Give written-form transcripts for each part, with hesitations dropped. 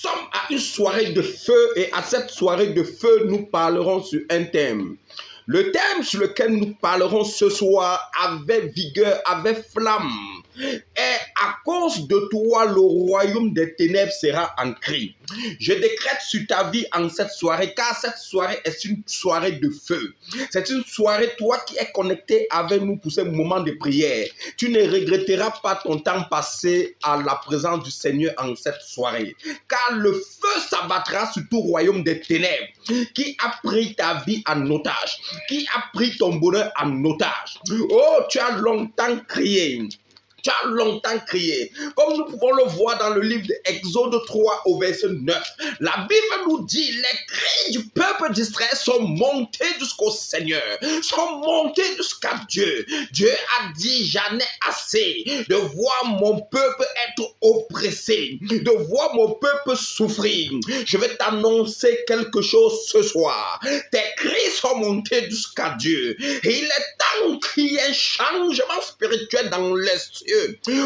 sommes à une soirée de feu et à cette soirée de feu, nous parlerons sur un thème. Le thème sur lequel nous parlerons ce soir avait vigueur, avait flamme. Et à cause de toi, le royaume des ténèbres sera en cri. Je décrète sur ta vie en cette soirée, car cette soirée est une soirée de feu. C'est une soirée, toi qui es connecté avec nous pour ce moment de prière. Tu ne regretteras pas ton temps passé à la présence du Seigneur en cette soirée. Car le feu s'abattra sur tout royaume des ténèbres qui a pris ta vie en otage, qui a pris ton bonheur en otage. Oh, tu as longtemps crié. Tu as longtemps crié. Comme nous pouvons le voir dans le livre d'Exode 3 au verset 9. La Bible nous dit, les cris du peuple d'Israël sont montés jusqu'au Seigneur, sont montés jusqu'à Dieu. Dieu a dit, j'en ai assez de voir mon peuple être oppressé, de voir mon peuple souffrir. Je vais t'annoncer quelque chose ce soir. Tes cris sont montés jusqu'à Dieu. Et il est temps qu'il y ait un changement spirituel dans les cieux.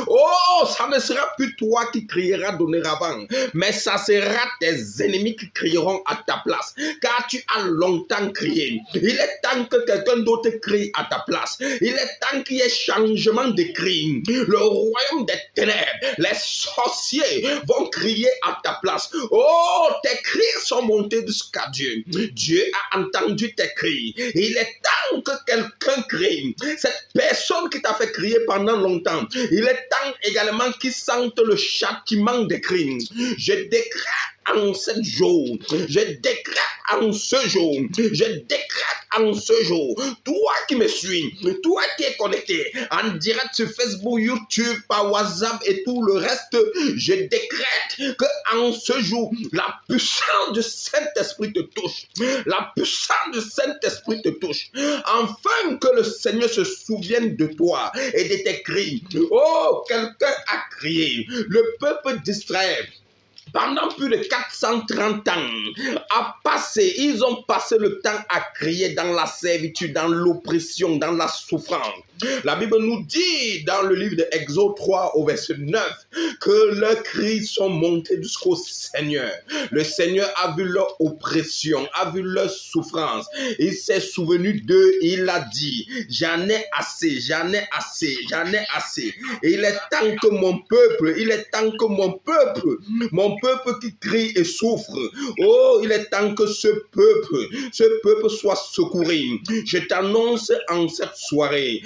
Oh, ça ne sera plus toi qui crieras dorénavant, mais ça sera tes ennemis qui crieront à ta place, car tu as longtemps crié. Il est temps que quelqu'un d'autre crie à ta place. Il est temps qu'il y ait changement de cri. Le royaume des ténèbres, les sorciers vont crier à ta place. Oh, tes cris sont montés jusqu'à Dieu. Dieu a entendu tes cris. Il est temps que quelqu'un crie. Cette personne qui t'a fait crier pendant longtemps, il est temps également qu'ils sentent le châtiment des crimes. Je décrète en ce jour, je décrète en ce jour, je décrète en ce jour, toi qui me suis, toi qui es connecté en direct sur Facebook, YouTube, par WhatsApp et tout le reste, je décrète que en ce jour, la puissance du Saint-Esprit te touche, la puissance du Saint-Esprit te touche, afin que le Seigneur se souvienne de toi et de tes cris. Oh, quelqu'un a crié, le peuple d'Israël, pendant plus de 430 ans, ils ont passé le temps à crier dans la servitude, dans l'oppression, dans la souffrance. La Bible nous dit dans le livre d'Exode 3 au verset 9 que leurs cris sont montés jusqu'au Seigneur. Le Seigneur a vu leur oppression, a vu leur souffrance. Il s'est souvenu d'eux et il a dit, j'en ai assez, j'en ai assez, j'en ai assez. Et il est temps que mon peuple qui crie et souffre, oh, il est temps que ce peuple soit secouru. Je t'annonce en cette soirée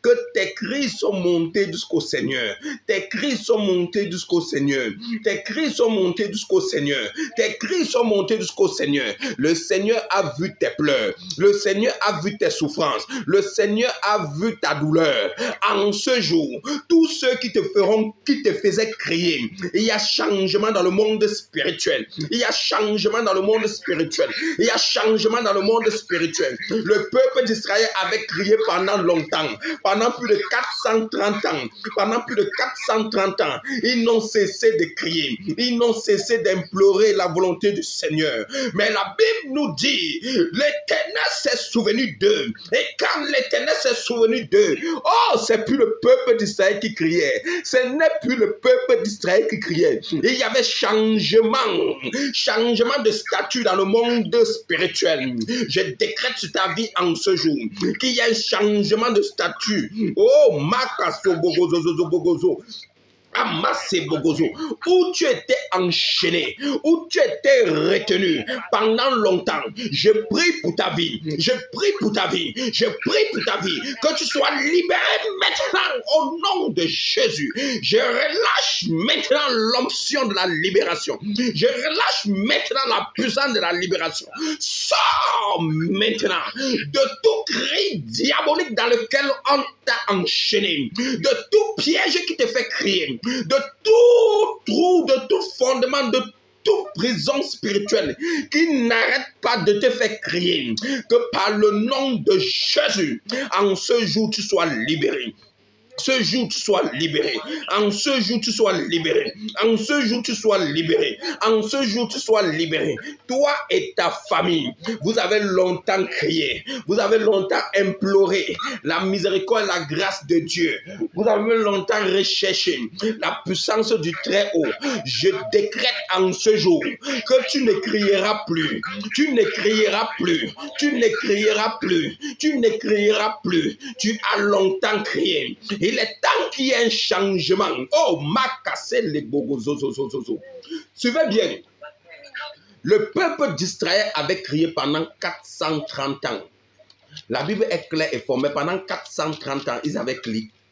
que tes cris sont montés jusqu'au Seigneur. Tes cris sont montés jusqu'au Seigneur. Tes cris sont montés jusqu'au Seigneur. Tes cris sont montés jusqu'au Seigneur. Le Seigneur a vu tes pleurs. Le Seigneur a vu tes souffrances. Le Seigneur a vu ta douleur. En ce jour, tous ceux qui te faisaient crier, il y a changement dans le monde spirituel. Il y a changement dans le monde spirituel. Il y a changement dans le monde spirituel. Le peuple d'Israël avait crié pendant longtemps, pendant plus de 430 ans. Pendant plus de 430 ans, ils n'ont cessé de crier. Ils n'ont cessé d'implorer la volonté du Seigneur. Mais la Bible nous dit, l'Éternel s'est souvenu d'eux. Et quand l'Éternel s'est souvenu d'eux, oh, c'est plus le peuple d'Israël qui criait. Ce n'est plus le peuple d'Israël qui criait. Il y avait changement de statut dans le monde spirituel. Je décrète sur ta vie en ce jour qu'il y a un changement de statut. Oh, Makaso Bogozo Bogozo. Amassé Bogozo, où tu étais enchaîné, où tu étais retenu pendant longtemps. Je prie pour ta vie, je prie pour ta vie, je prie pour ta vie, que tu sois libéré maintenant au nom de Jésus. Je relâche maintenant l'onction de la libération. Je relâche maintenant la puissance de la libération. Sors maintenant de tout cri diabolique dans lequel on t'a enchaîné, de tout piège qui te fait crier, de tout trou, de tout fondement, de toute prison spirituelle qui n'arrête pas de te faire crier, que par le nom de Jésus, en ce jour, tu sois libéré. ce jour, tu sois libéré. En ce jour, tu sois libéré. En ce jour, tu sois libéré. En ce jour, tu sois libéré. Toi et ta famille, vous avez longtemps crié. Vous avez longtemps imploré la miséricorde et la grâce de Dieu. Vous avez longtemps recherché la puissance du Très-Haut. Je décrète en ce jour que tu ne crieras plus. Tu ne crieras plus. Tu ne crieras plus. Tu ne crieras plus. Tu as longtemps crié. Il est temps qu'il y ait un changement. Oh, m'a cassé les bogozo. Suivez bien. Le peuple d'Israël avait crié pendant 430 ans. La Bible est claire et formée. Pendant 430 ans, ils avaient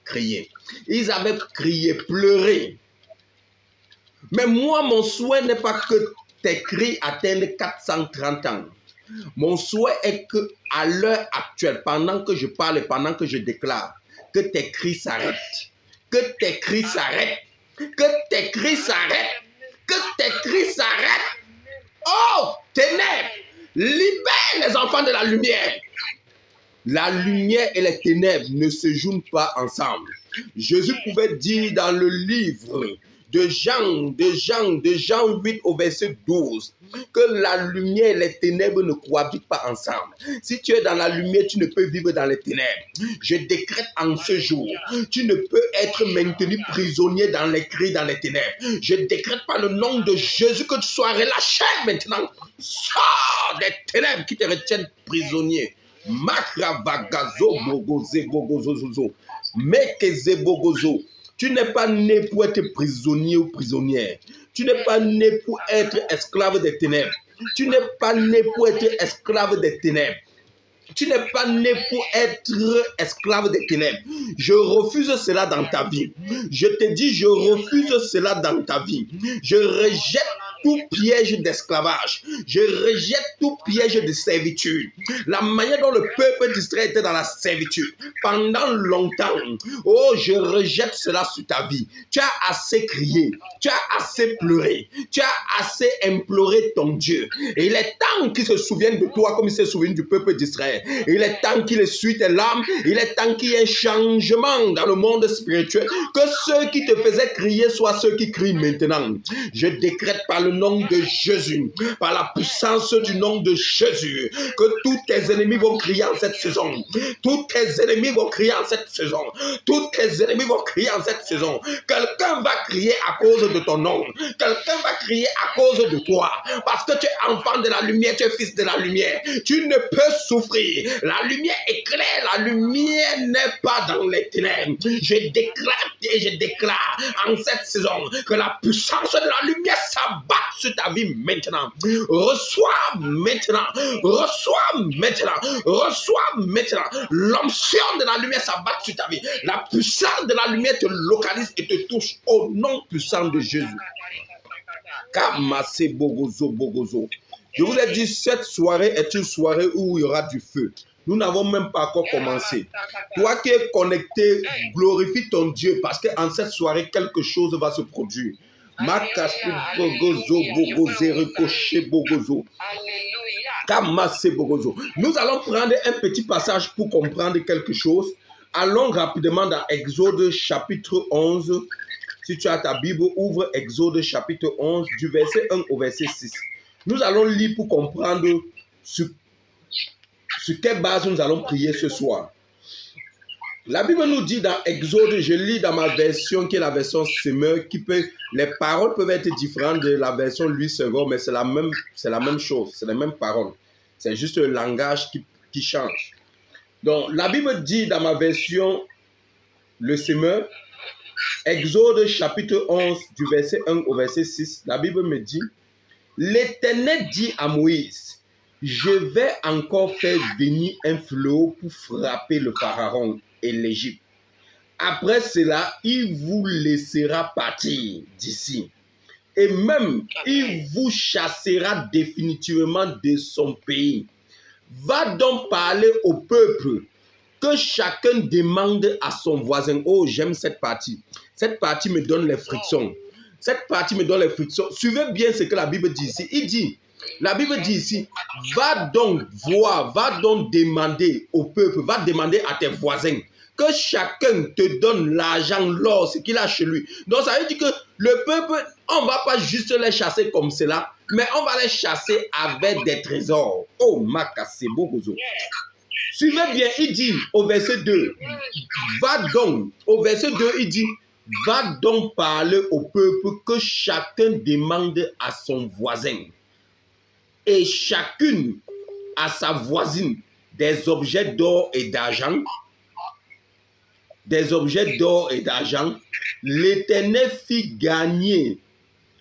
crié. Ils avaient crié, pleuré. Mais moi, mon souhait n'est pas que tes cris atteignent 430 ans. Mon souhait est qu'à l'heure actuelle, pendant que je parle et pendant que je déclare, que tes cris s'arrêtent. Que tes cris s'arrêtent. Que tes cris s'arrêtent. Que tes cris s'arrêtent. Oh, ténèbres, libère les enfants de la lumière. La lumière et les ténèbres ne se joignent pas ensemble. Jésus pouvait dire dans le livre de Jean 8 au verset 12, que la lumière et les ténèbres ne cohabitent pas ensemble. Si tu es dans la lumière, tu ne peux vivre dans les ténèbres. Je décrète en ce jour, tu ne peux être maintenu prisonnier dans les cris, dans les ténèbres. Je décrète par le nom de Jésus que tu sois relâché maintenant. Sors des ténèbres qui te retiennent prisonnier. Makravagazo bogoze bogozozo. Mekeze bogozo. Tu n'es pas né pour être prisonnier ou prisonnière. Tu n'es pas né pour être esclave des ténèbres. Tu n'es pas né pour être esclave des ténèbres. Tu n'es pas né pour être esclave des ténèbres. Je refuse cela dans ta vie. Je te dis, je refuse cela dans ta vie. Je rejette tout piège d'esclavage. Je rejette tout piège de servitude. La manière dont le peuple d'Israël était dans la servitude pendant longtemps. Oh, je rejette cela sur ta vie. Tu as assez crié. Tu as assez pleuré. Tu as assez imploré ton Dieu. Et il est temps qu'il se souvienne de toi comme il se souvient du peuple d'Israël. Il est temps qu'il essuie tes larmes. Il est temps qu'il y ait un changement dans le monde spirituel. Que ceux qui te faisaient crier soient ceux qui crient maintenant. Je décrète par le nom de Jésus, par la puissance du nom de Jésus, que tous tes ennemis vont crier en cette saison. Tous tes ennemis vont crier en cette saison. Tous tes ennemis vont crier en cette saison. Quelqu'un va crier à cause de ton nom. Quelqu'un va crier à cause de toi. Parce que tu es enfant de la lumière, tu es fils de la lumière. Tu ne peux souffrir. La lumière est claire. La lumière n'est pas dans les ténèbres. Je déclare et je déclare en cette saison que la puissance de la lumière s'abat sur ta vie maintenant. Reçois maintenant. Reçois maintenant. Reçois maintenant. L'onction de la lumière s'abat sur ta vie. La puissance de la lumière te localise et te touche au nom puissant de Jésus. Kamase bogozo bogozo. Je vous ai dit, cette soirée est une soirée où il y aura du feu. Nous n'avons même pas encore commencé. Toi qui es connecté, glorifie ton Dieu parce qu'en cette soirée, quelque chose va se produire. Makasu bogozo bogozo ricochet bogozo. Kamase bogozo. Nous allons prendre un petit passage pour comprendre quelque chose. Allons rapidement dans Exode chapitre 11. Si tu as ta Bible, ouvre Exode chapitre 11 du verset 1 au verset 6. Nous allons lire pour comprendre sur quelle base nous allons prier ce soir. La Bible nous dit dans Exode, je lis dans ma version qui est la version Semeur, les paroles peuvent être différentes de la version Louis II, mais c'est la même chose, c'est les mêmes paroles. C'est juste le langage qui change. Donc, la Bible dit dans ma version le Semeur, Exode chapitre 11 du verset 1 au verset 6, la Bible me dit, l'Éternel dit à Moïse, je vais encore faire venir un fléau pour frapper le Pharaon et l'Égypte. Après cela, il vous laissera partir d'ici. Et même, il vous chassera définitivement de son pays. Va donc parler au peuple, que chacun demande à son voisin. Oh, j'aime cette partie. Cette partie me donne les frictions. Cette partie me donne les frictions. Suivez bien ce que la Bible dit ici. La Bible dit ici, va donc voir, va donc demander au peuple, va demander à tes voisins. que chacun te donne l'argent, l'or, ce qu'il a chez lui. Donc ça veut dire que le peuple, on ne va pas juste les chasser comme cela, mais on va les chasser avec des trésors. Oh, Makasebo Gozo. Suivez bien, il dit au verset 2, va donc, au verset 2, il dit, va donc parler au peuple que chacun demande à son voisin et chacune à sa voisine des objets d'or et d'argent. Des objets d'or et d'argent. L'Éternel fit gagner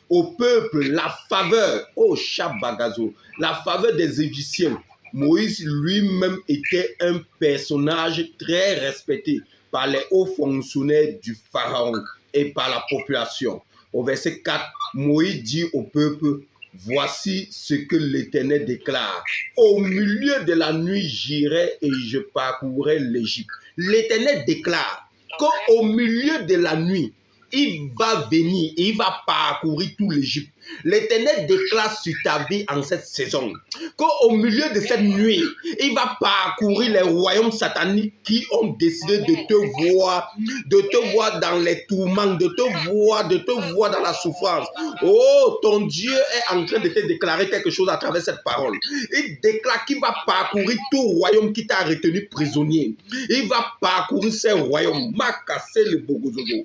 au peuple la faveur, oh Shabagazo, la faveur des Égyptiens. Moïse lui-même était un personnage très respecté par les hauts fonctionnaires du Pharaon et par la population. Au verset 4, Moïse dit au peuple, voici ce que l'Éternel déclare. Au milieu de la nuit, j'irai et je parcourrai l'Égypte. L'Éternel déclare qu'au milieu de la nuit, il va venir et il va parcourir tout l'Égypte. L'Éternel déclare sur ta vie en cette saison qu'au milieu de cette nuit, il va parcourir les royaumes sataniques qui ont décidé de te voir dans les tourments, de te voir dans la souffrance. Oh, ton Dieu est en train de te déclarer quelque chose à travers cette parole. Il déclare qu'il va parcourir tout royaume qui t'a retenu prisonnier. Il va parcourir ces royaumes. Makassé le Bogozozo.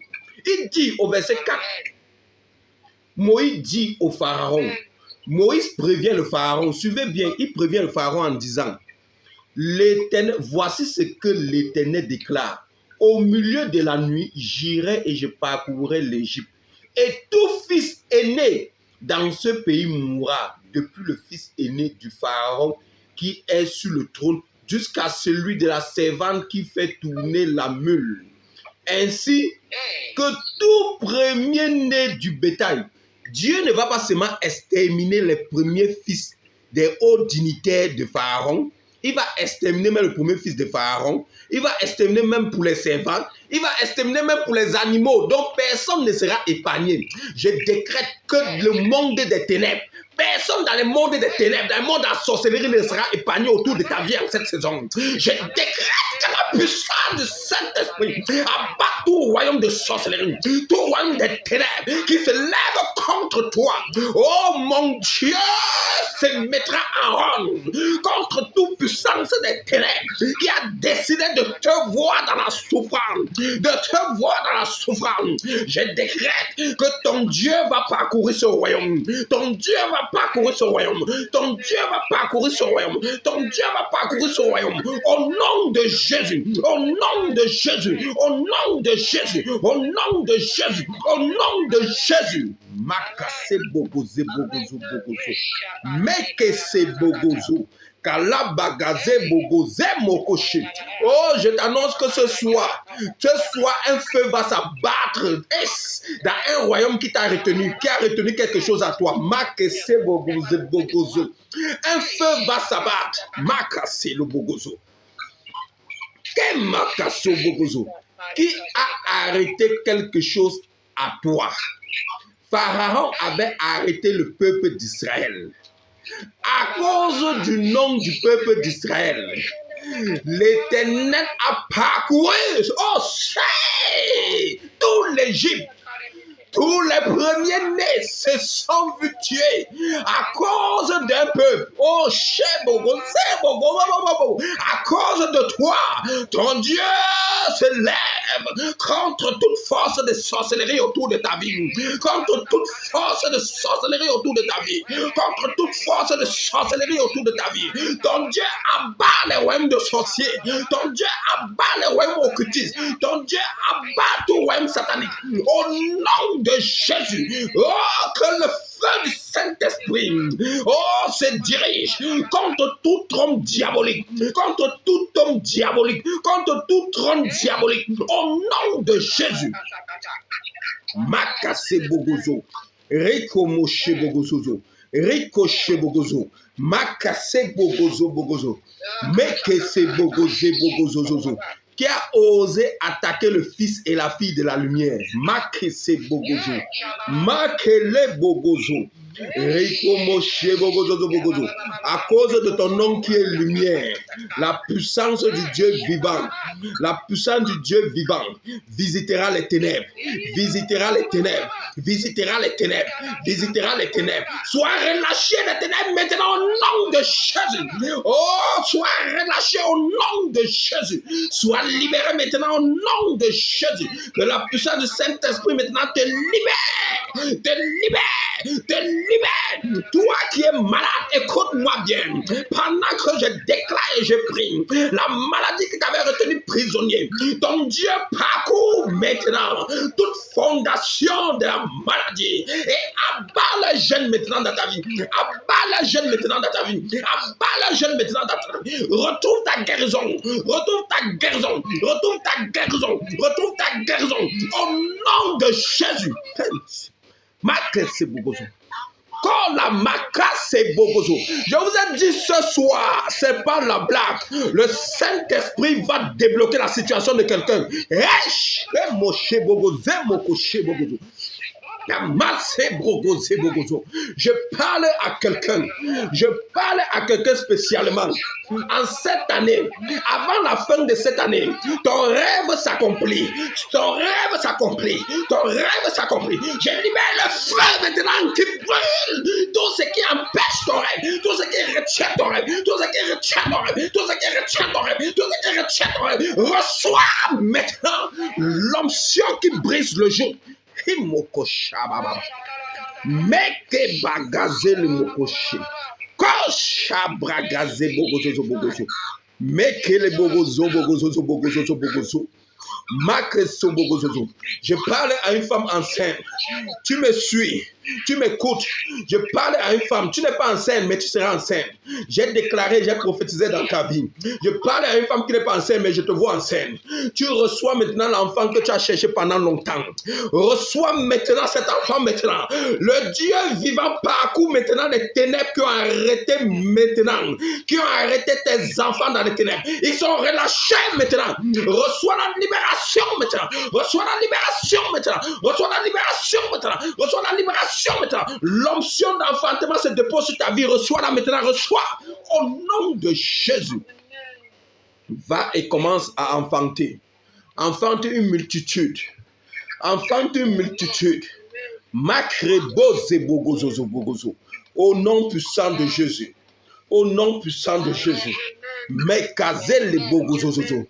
Il dit au verset 4, Moïse dit au Pharaon, Moïse prévient le Pharaon, suivez bien, il prévient le Pharaon en disant, voici ce que l'Éternel déclare, au milieu de la nuit, j'irai et je parcourrai l'Égypte, et tout fils aîné dans ce pays mourra, depuis le fils aîné du Pharaon qui est sur le trône, jusqu'à celui de la servante qui fait tourner la mule. Ainsi que tout premier-né du bétail. Dieu ne va pas seulement exterminer les premiers fils des hauts dignitaires de Pharaon. Il va exterminer même le premier fils de Pharaon. Il va exterminer même pour les servants. Il va exterminer même pour les animaux. Donc personne ne sera épargné. Je décrète que le monde des ténèbres, personne dans le monde des ténèbres, dans le monde de la sorcellerie ne sera épargné autour de ta vie en cette saison. Je décrète que la puissance du Saint-Esprit abat tout royaume de sorcellerie, tout royaume des ténèbres qui se lève contre toi. Oh mon Dieu, se mettra en ronde contre toute puissance des ténèbres qui a décidé de te voir dans la souffrance, de te voir dans la souffrance. Je décrète que ton Dieu va parcourir ce royaume. Ton Dieu va parcourir ce royaume. Ton Dieu va parcourir ce royaume. Ton Dieu va parcourir ce royaume. Au nom de Jésus. Au nom de Jésus. Au nom de Jésus. Au nom de Jésus. Au nom de Jésus. Makase bogoze bogozo bogozo. Mekese bogozo. Kalabagaze bogoze mokoche. Oh, je t'annonce que ce soir, un feu va s'abattre dans un royaume qui t'a retenu, qui a retenu quelque chose à toi. Makese bogoze bogozo. Un feu va s'abattre. Makase le bogozo. Quel makaso bogozo? Qui a arrêté quelque chose à toi? Pharaon avait arrêté le peuple d'Israël. À cause du nom du peuple d'Israël, l'Éternel a parcouru, oh, c'est tout l'Égypte. Tous les premiers-nés se sont vus tuer à cause d'un peuple. Oh, à cause de toi, ton Dieu se lève contre toute force de sorcellerie autour de ta vie. Contre toute force de sorcellerie autour de ta vie. Contre toute force de sorcellerie autour de ta vie. Ton Dieu abat les royaumes de sorciers. Ton Dieu abat les royaumes occultistes. Ton Dieu abat tout royaume satanique. Au nom de Jésus, oh, que le feu du Saint-Esprit, oh, se dirige contre tout trône diabolique, contre tout homme diabolique, contre tout trône diabolique, au nom de Jésus. Makase bogozo, Riko Moshe bogozozo, Riko She bogozo, Makase bogozo bogozo, Mekese bogoze bogozozo. Qui a osé attaquer le fils et la fille de la lumière. Makese bogozo. Makele bogozo. À cause de ton nom qui est lumière, la puissance du Dieu vivant, la puissance du Dieu vivant visitera les ténèbres, visitera les ténèbres, visitera les ténèbres, visitera les ténèbres. Sois relâché des ténèbres maintenant au nom de Jésus. Oh, sois relâché au nom de Jésus. Sois libéré maintenant au nom de Jésus. Que la puissance du Saint-Esprit maintenant te libère, te libère, te libère. Toi qui es malade, écoute-moi bien. Pendant que je déclare et je prie, la maladie qui t'avait retenu prisonnier, ton Dieu parcourt maintenant toute fondation de la maladie et abat les jeunes maintenant dans ta vie. Abat les jeunes maintenant dans ta vie. Abat les jeunes maintenant dans ta vie. Retrouve ta guérison. Retrouve ta guérison. Retrouve ta guérison. Retrouve ta guérison. Au nom de Jésus. Je vous ai dit ce soir, c'est pas la blague. Le Saint-Esprit va débloquer la situation de quelqu'un. Je parle à quelqu'un. Je parle à quelqu'un spécialement. En cette année, avant la fin de cette année, ton rêve s'accomplit. Ton rêve s'accomplit. Ton rêve s'accomplit. Je libère le feu maintenant qui brûle. Tout ce qui empêche ton rêve. Tout ce qui retient ton rêve. Tout ce qui retient ton rêve. Tout ce qui retient ton rêve. Tout ce qui retient ton rêve. Reçois maintenant l'onction qui brise le joug. Meke bagaze le mokoshi. Kosha bragaze bogozo bogozo. Meke le bogozo bogozo bogozo bogozo. Je parle à une femme enceinte. Tu me suis, tu m'écoutes. Je parle à une femme. Tu n'es pas enceinte, mais tu seras enceinte. J'ai déclaré, j'ai prophétisé dans ta vie. Je parle à une femme qui n'est pas enceinte, mais je te vois enceinte. Tu reçois maintenant l'enfant que tu as cherché pendant longtemps. Reçois maintenant cet enfant maintenant. Le Dieu vivant parcourt maintenant les ténèbres qui ont arrêté maintenant. Qui ont arrêté tes enfants dans les ténèbres. Ils sont relâchés maintenant. Reçois la libération maintenant. Reçois la libération maintenant. Reçois la libération maintenant. Reçois la libération maintenant. L'onction d'enfantement se dépose sur ta vie. Reçois-la maintenant. Reçois au nom de Jésus. Va et commence à enfanter. Enfante une multitude. Enfante une multitude. Au nom puissant de Jésus. Au nom puissant de Jésus. Mekazel les bogozozozo.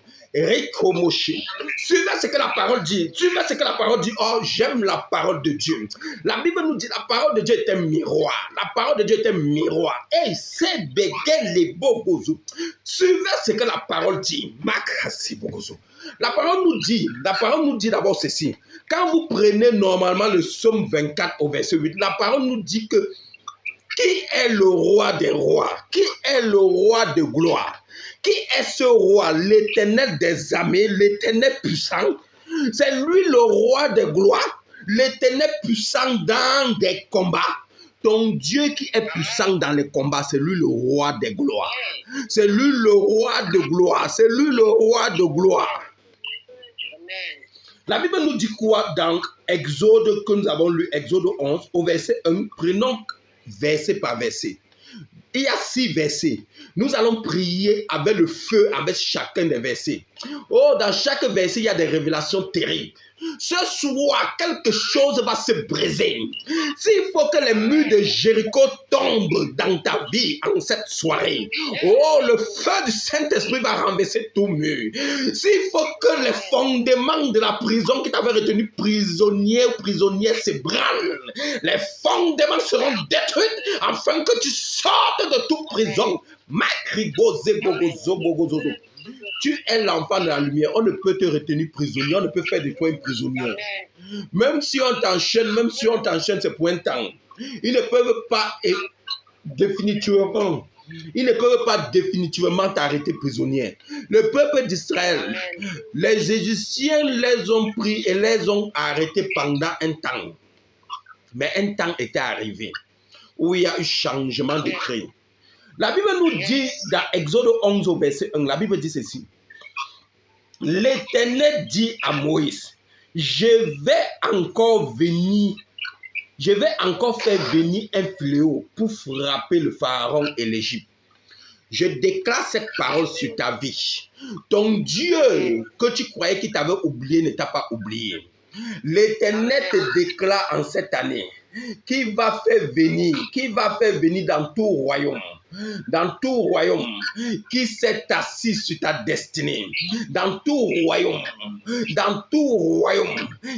Suivez ce que la parole dit. Suivez ce que la parole dit. Oh, j'aime la parole de Dieu. La Bible nous dit la parole de Dieu est un miroir. La parole de Dieu est un miroir. Et c'est bégué les bogozo. Suivez ce que la parole dit. Makasi bogozo. La parole nous dit d'abord ceci. Quand vous prenez normalement le psaume 24 au verset 8, la parole nous dit que qui est le roi des rois? Qui est le roi de gloire? Qui est ce roi? L'Éternel des armées, l'Éternel puissant. C'est lui le roi de gloire, l'Éternel puissant dans des combats. Ton Dieu qui est puissant dans les combats, c'est lui le roi de gloire. C'est lui le roi de gloire. C'est lui le roi de gloire. La Bible nous dit quoi dans Exode que nous avons lu, Exode 11, au verset 1, prenons verset par verset. Il y a 6 versets. Nous allons prier avec le feu, avec chacun des versets. Oh, dans chaque verset, il y a des révélations terribles. Ce soir, quelque chose va se briser. S'il faut que les murs de Jéricho tombent dans ta vie en cette soirée, oh, le feu du Saint-Esprit va renverser tout mur. S'il faut que les fondements de la prison qui t'avait retenu prisonnier ou prisonnière s'ébranlent, les fondements seront détruits afin que tu sortes de toute prison. Tu es l'enfant de la lumière. On ne peut te retenir prisonnier. On ne peut faire de toi une prisonnière. Même si on t'enchaîne, c'est pour un temps. Ils ne peuvent pas définitivement. Ils ne peuvent pas définitivement t'arrêter prisonnière. Le peuple d'Israël, les Égyptiens les ont pris et les ont arrêtés pendant un temps. Mais un temps était arrivé où il y a eu changement de décret. La Bible nous dit dans Exode 11 au verset 1, la Bible dit ceci. L'Éternel dit à Moïse, je vais encore venir Je vais encore faire venir un fléau pour frapper le Pharaon et l'Égypte. Je déclare cette parole sur ta vie. Ton Dieu que tu croyais qu'il t'avait oublié ne t'a pas oublié. L'Éternel te déclare en cette année qu'il va faire venir dans tout royaume qui s'est assis sur ta destinée, dans tout royaume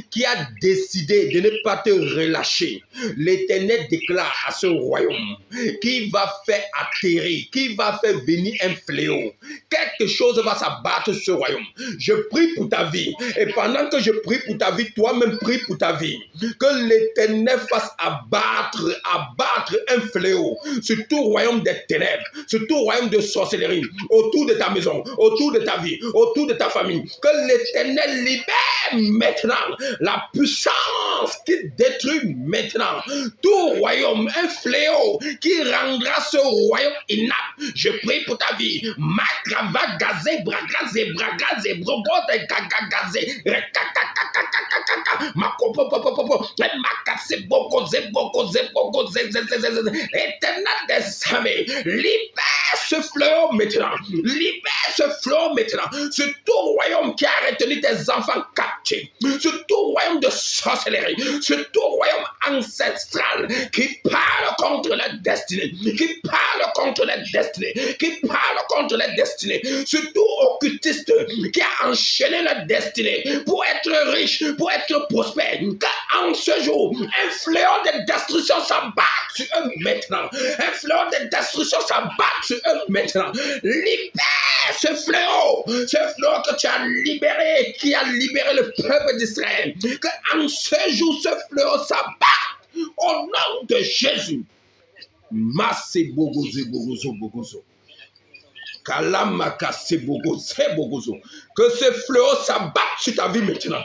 qui a décidé de ne pas te relâcher. L'Éternel déclare à ce royaume qu'il va faire atterrir, qu'il va faire venir un fléau. Quelque chose va s'abattre sur ce royaume. Je prie pour ta vie, et pendant que je prie pour ta vie, toi-même prie pour ta vie. Que l'Éternel fasse abattre un fléau sur tout royaume des ténèbres, sur tout royaume de sorcellerie, autour de ta maison, autour de ta vie, autour de ta famille. Que l'Éternel libère maintenant la puissance qui détruit maintenant tout royaume, un fléau qui rendra ce royaume inapte. Je prie pour ta vie. Makrava gazé, bragaze, bragaze, brogote, gagagaze, rekakakakakakaka, makopopopopopo, makase bokoze, bokoze, bokoze, Éternel des armées, libère ce fléau maintenant, libère ce fléau maintenant, ce tout royaume qui a retenu tes enfants captifs, ce tout royaume de sorcellerie, ce tout royaume ancestral qui parle contre la destinée, qui parle contre la destinée, qui parle contre la destinée, ce tout occultiste qui a enchaîné la destinée pour être riche, pour être prospère, qu'en ce jour, un fléau de destruction s'abat sur eux maintenant, un fléau de destruction s'abat sur eux maintenant. Libère ce fléau que tu as libéré, qui a libéré le peuple d'Israël, qu'en ce jour, ce fléau s'abat au nom de Jésus. Masse bogozo bogozo bogozo. Kalamaka sebogozo bogozo. Que ce fléau s'abatte sur ta vie maintenant.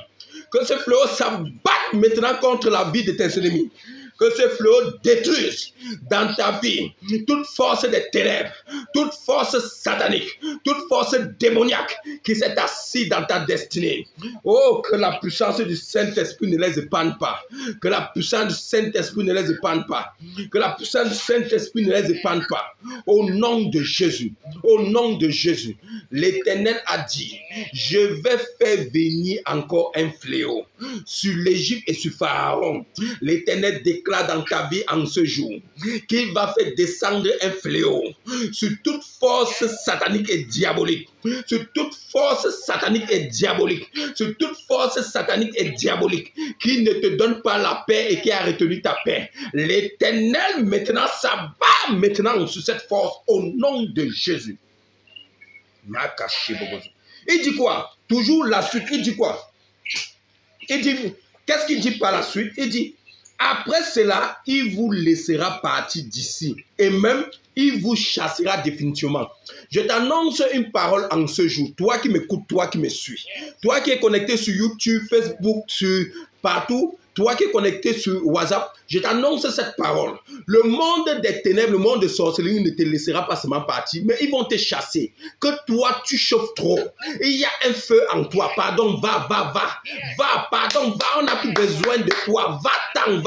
Que ce fléau s'abatte maintenant contre la vie de tes ennemis. Que ce fléau détruise dans ta vie toute force des ténèbres, toute force satanique, toute force démoniaque qui s'est assise dans ta destinée. Oh, que la puissance du Saint-Esprit ne les épargne pas. Que la puissance du Saint-Esprit ne les épargne pas. Que la puissance du Saint-Esprit ne les épargne pas. Au nom de Jésus, au nom de Jésus, l'Éternel a dit, je vais faire venir encore un fléau sur l'Égypte et sur Pharaon. L'Éternel déclare dans ta vie en ce jour qu'il va faire descendre un fléau sur toute force satanique et diabolique, sur toute force satanique et diabolique, sur toute force satanique et diabolique qui ne te donne pas la paix et qui a retenu ta paix. L'Éternel maintenant s'abat maintenant sur cette force au nom de Jésus. Il dit quoi? Toujours la suite, il dit quoi? Il dit, qu'est-ce qu'il dit par la suite? Il dit, après cela, il vous laissera partir d'ici et même il vous chassera définitivement. Je t'annonce une parole en ce jour. Toi qui m'écoutes, toi qui me suis, toi qui es connecté sur YouTube, Facebook, sur partout, toi qui es connecté sur WhatsApp, je t'annonce cette parole. Le monde des ténèbres, le monde de sorcellerie ne te laissera pas seulement partir, mais ils vont te chasser. Que toi, tu chauffes trop. Il y a un feu en toi. Pardon, va. Pardon, va, on n'a plus besoin de toi. Va-t'en.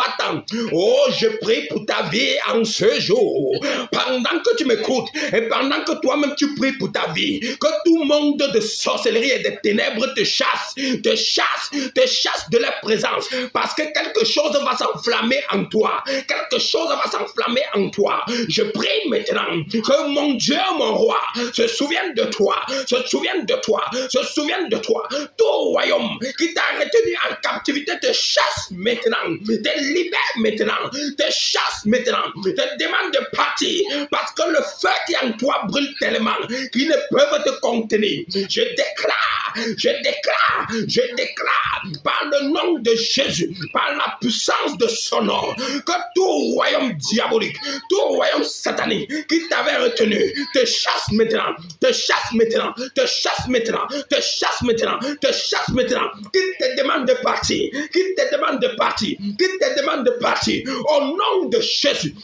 Oh, je prie pour ta vie en ce jour. Pendant que tu m'écoutes et pendant que toi-même tu pries pour ta vie, que tout monde de sorcellerie et de ténèbres te chasse de leur présence. Parce que quelque chose va s'enflammer en toi. Quelque chose va s'enflammer en toi. Je prie maintenant que mon Dieu, mon roi, se souvienne de toi. Se souvienne de toi. Tout royaume qui t'a retenu en captivité te chasse maintenant. Te libère maintenant. Te chasse maintenant. Te demande de partir. Parce que le feu qui est en toi brûle tellement qu'ils ne peuvent te contenir. Je déclare par le nom de Jésus, par la puissance de son nom, que tout royaume diabolique, tout royaume satanique qui t'avait retenu, te chasse maintenant, qui te demande de partir, au nom de Jésus,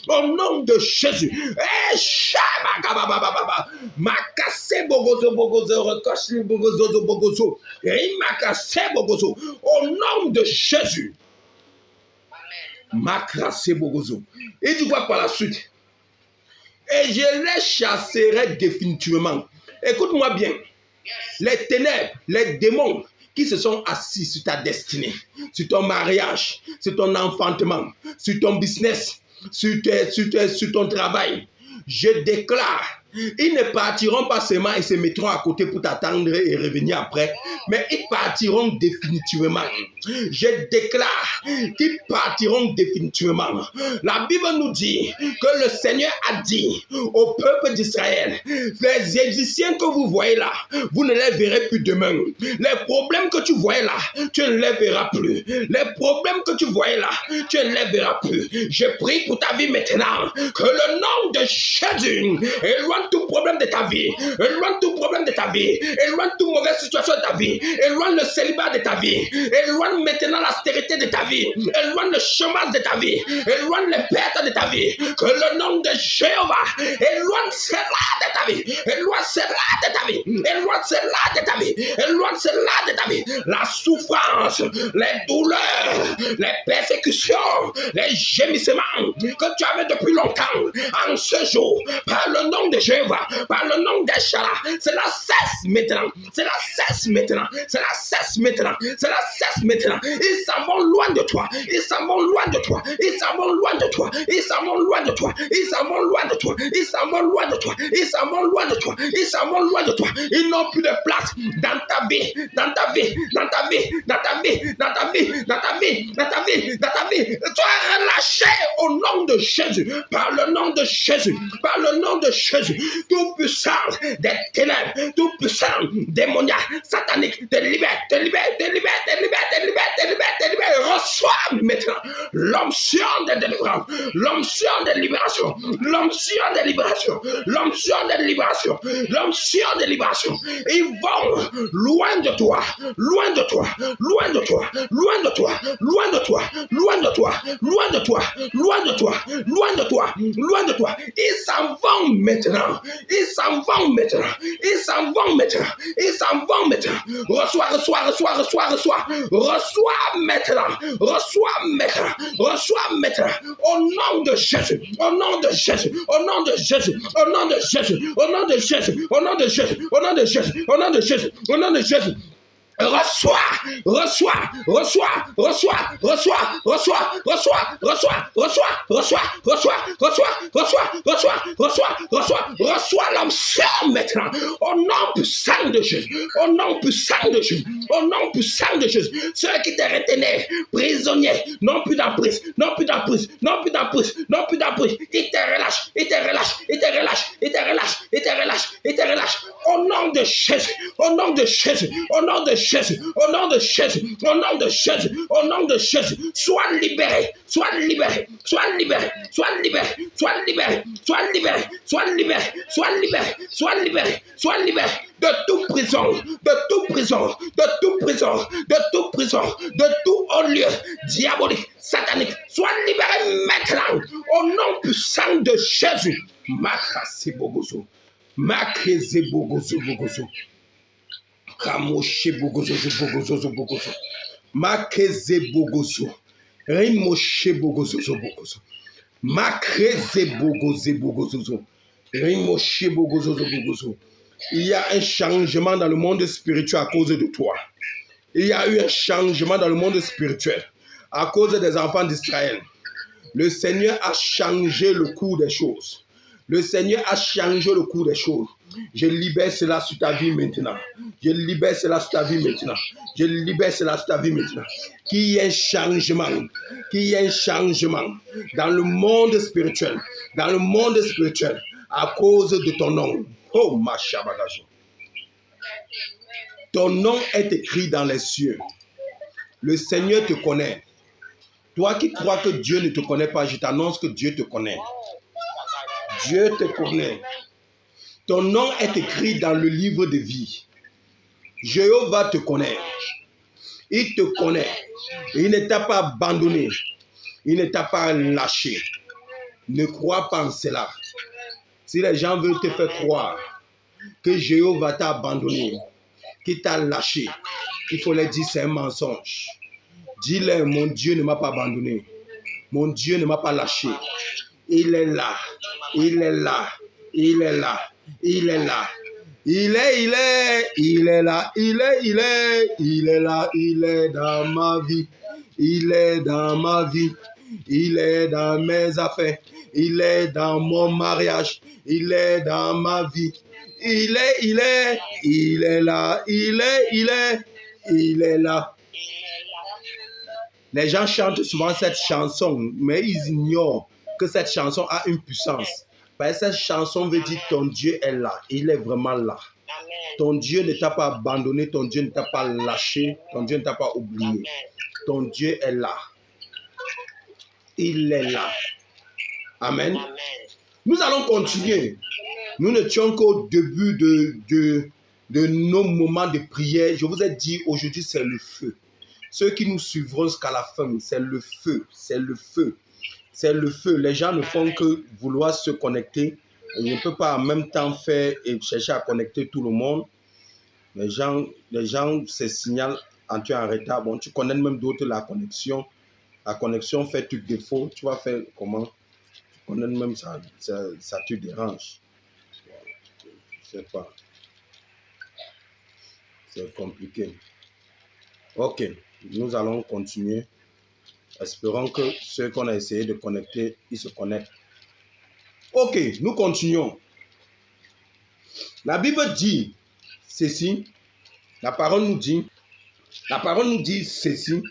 Makase bogozo bogozo, rekoshi bogozo bogozo, rimakase bogozo, au nom de Jésus. Makrasé Bogozo. Il dit quoi par la suite? Et je les chasserai définitivement. Écoute-moi bien. Les ténèbres, les démons qui se sont assis sur ta destinée, sur ton mariage, sur ton enfantement, sur ton business, sur ton travail, je déclare, ils ne partiront pas seulement et se mettront à côté pour t'attendre et revenir après, mais ils partiront définitivement. Je déclare qu'ils partiront définitivement. La Bible nous dit que le Seigneur a dit au peuple d'Israël, les Égyptiens que vous voyez là, vous ne les verrez plus demain. Les problèmes que tu voyais là, tu ne les verras plus. Les problèmes que tu voyais là, tu ne les verras plus. Je prie pour ta vie maintenant, que le nom de Jésus éloigne tout problème de ta vie, éloigne tout problème de ta vie, éloigne toute mauvaise situation de ta vie, éloigne le célibat de ta vie, éloigne maintenant la stérilité de ta vie, éloigne le chômage de ta vie, éloigne les pertes de ta vie, que le nom de Jéhovah éloigne cela de ta vie, éloigne cela de ta vie, éloigne cela de ta vie, éloigne cela de ta vie, la souffrance, les douleurs, les persécutions, les gémissements que tu avais depuis longtemps, en ce jour, par le nom de Jéhovah, par le nom d'Eshala, cela cesse maintenant, cela cesse maintenant, cela cesse maintenant, cela cesse maintenant. Ils s'en vont loin de toi, ils s'en vont loin de toi, ils s'en vont loin de toi, ils s'en vont loin de toi, ils s'en vont loin de toi, ils s'en vont loin de toi, ils s'en vont loin de toi, ils s'en vont loin de toi. Ils n'ont plus de place dans ta vie, dans ta vie, dans ta vie, dans ta vie, dans ta vie, dans ta vie, dans ta vie, dans ta vie. Tu es relâché au nom de Jésus, par le nom de Jésus, par le nom de Jésus. Tout puissant des ténèbres, tout puissant démoniaque, satanique, te libère, te libère, te libère, te libère, te libère, te libère, te libère. Reçois maintenant l'onction de délivrance, l'onction de libération, l'onction de libération, l'onction de libération, l'onction de libération. Ils vont loin de toi, loin de toi, loin de toi, loin de toi, loin de toi, loin de toi, loin de toi, loin de toi, loin de toi, loin de toi. Ils s'en vont maintenant, ils s'en vont maintenant, ils s'en vont maintenant, ils s'en vont maintenant. Reçois, reçois, reçois, reçois, reçois, reçois maintenant, reçois maintenant, reçois maintenant. Au nom de Jésus, au nom de Jésus, au nom de Jésus, au nom de Jésus, au nom de Jésus, au nom de Jésus, au nom de Jésus, au nom de Jésus, au nom de Jésus. Reçois, reçois, reçois, reçois, reçois, reçois, reçois, reçois, reçois, reçois, reçois, reçois, reçois, reçois, reçois, reçois, reçois l'onction maintenant. Au nom puissant de Jésus, au nom puissant de Jésus, au nom puissant de Jésus. Ceux qui te retenaient prisonniers, non plus d'emprise, non plus d'emprise, non plus d'emprise, non plus d'emprise. Ils te relâchent, ils te relâchent, ils te relâchent, ils te relâchent, ils te relâchent, ils te relâchent. Au nom de Jésus, au nom de Jésus, au nom de Jésus, au nom de Jésus, au nom de Jésus, au nom de Jésus, sois libéré, sois libéré, sois libéré, sois libéré, sois libéré, sois libéré, sois libéré, sois libéré, sois libéré, sois libéré de toute prison, de toute prison, de toute prison, de toute prison, de tout haut lieu diabolique, satanique, sois libéré maintenant au nom puissant de Jésus. Makasi bogozo, makeze bogozo bogozo. Kamoshe bogozo bogozo bogozo. Makeze bogozo. Rimoshe bogozo bogozo. Makreze bogozo bogozo. Rimoshe bogozo bogozo. Il y a un changement dans le monde spirituel à cause de toi. Il y a eu un changement dans le monde spirituel à cause des enfants d'Israël. Le Seigneur a changé le cours des choses. Le Seigneur a changé le cours des choses. Je libère cela sur ta vie maintenant. Je libère cela sur ta vie maintenant. Je libère cela sur ta vie maintenant. Qu'il y ait un changement. Qu'il y ait un changement dans le monde spirituel. Dans le monde spirituel à cause de ton nom. Oh, ma chabagajo. Ton nom est écrit dans les cieux. Le Seigneur te connaît. Toi qui crois que Dieu ne te connaît pas, je t'annonce que Dieu te connaît. Dieu te connaît. Ton nom est écrit dans le livre de vie. Jéhovah te connaît. Il te connaît. Il ne t'a pas abandonné. Il ne t'a pas lâché. Ne crois pas en cela. Si les gens veulent te faire croire que Jéhovah t'a abandonné, qu'il t'a lâché, il faut leur dire c'est un mensonge. Dis-leur, mon Dieu ne m'a pas abandonné. Mon Dieu ne m'a pas lâché. Il est là. Il est là. Il est là. Il est là. Il est là. Il est là. Il est là. Il est dans ma vie. Il est dans ma vie. Il est dans mes affaires. Il est dans mon mariage. Il est dans ma vie. Il est là. Il est là. Les gens chantent souvent cette chanson, mais ils ignorent que cette chanson a une puissance. Parce que cette chanson veut dire ton Dieu est là. Il est vraiment là. Ton Dieu ne t'a pas abandonné, ton Dieu ne t'a pas lâché, ton Dieu ne t'a pas oublié. Ton Dieu est là. Il est là. Amen. Nous allons continuer. Nous n'étions qu'au début de nos moments de prière. Je vous ai dit, aujourd'hui, c'est le feu. Ceux qui nous suivront jusqu'à la fin, c'est le feu. C'est le feu. C'est le feu. Les gens ne font que vouloir se connecter. On ne peut pas en même temps faire et chercher à connecter tout le monde. Les gens se signalent en tu es en retard. Bon, tu connais même d'autres la connexion. La connexion fait tout défaut. Tu vas faire comment? Tu connais même ça te dérange. Je ne sais pas. C'est compliqué. Ok, nous allons continuer. Espérons que ceux qu'on a essayé de connecter, ils se connectent. Ok, nous continuons. La Bible dit ceci. La parole nous dit ceci.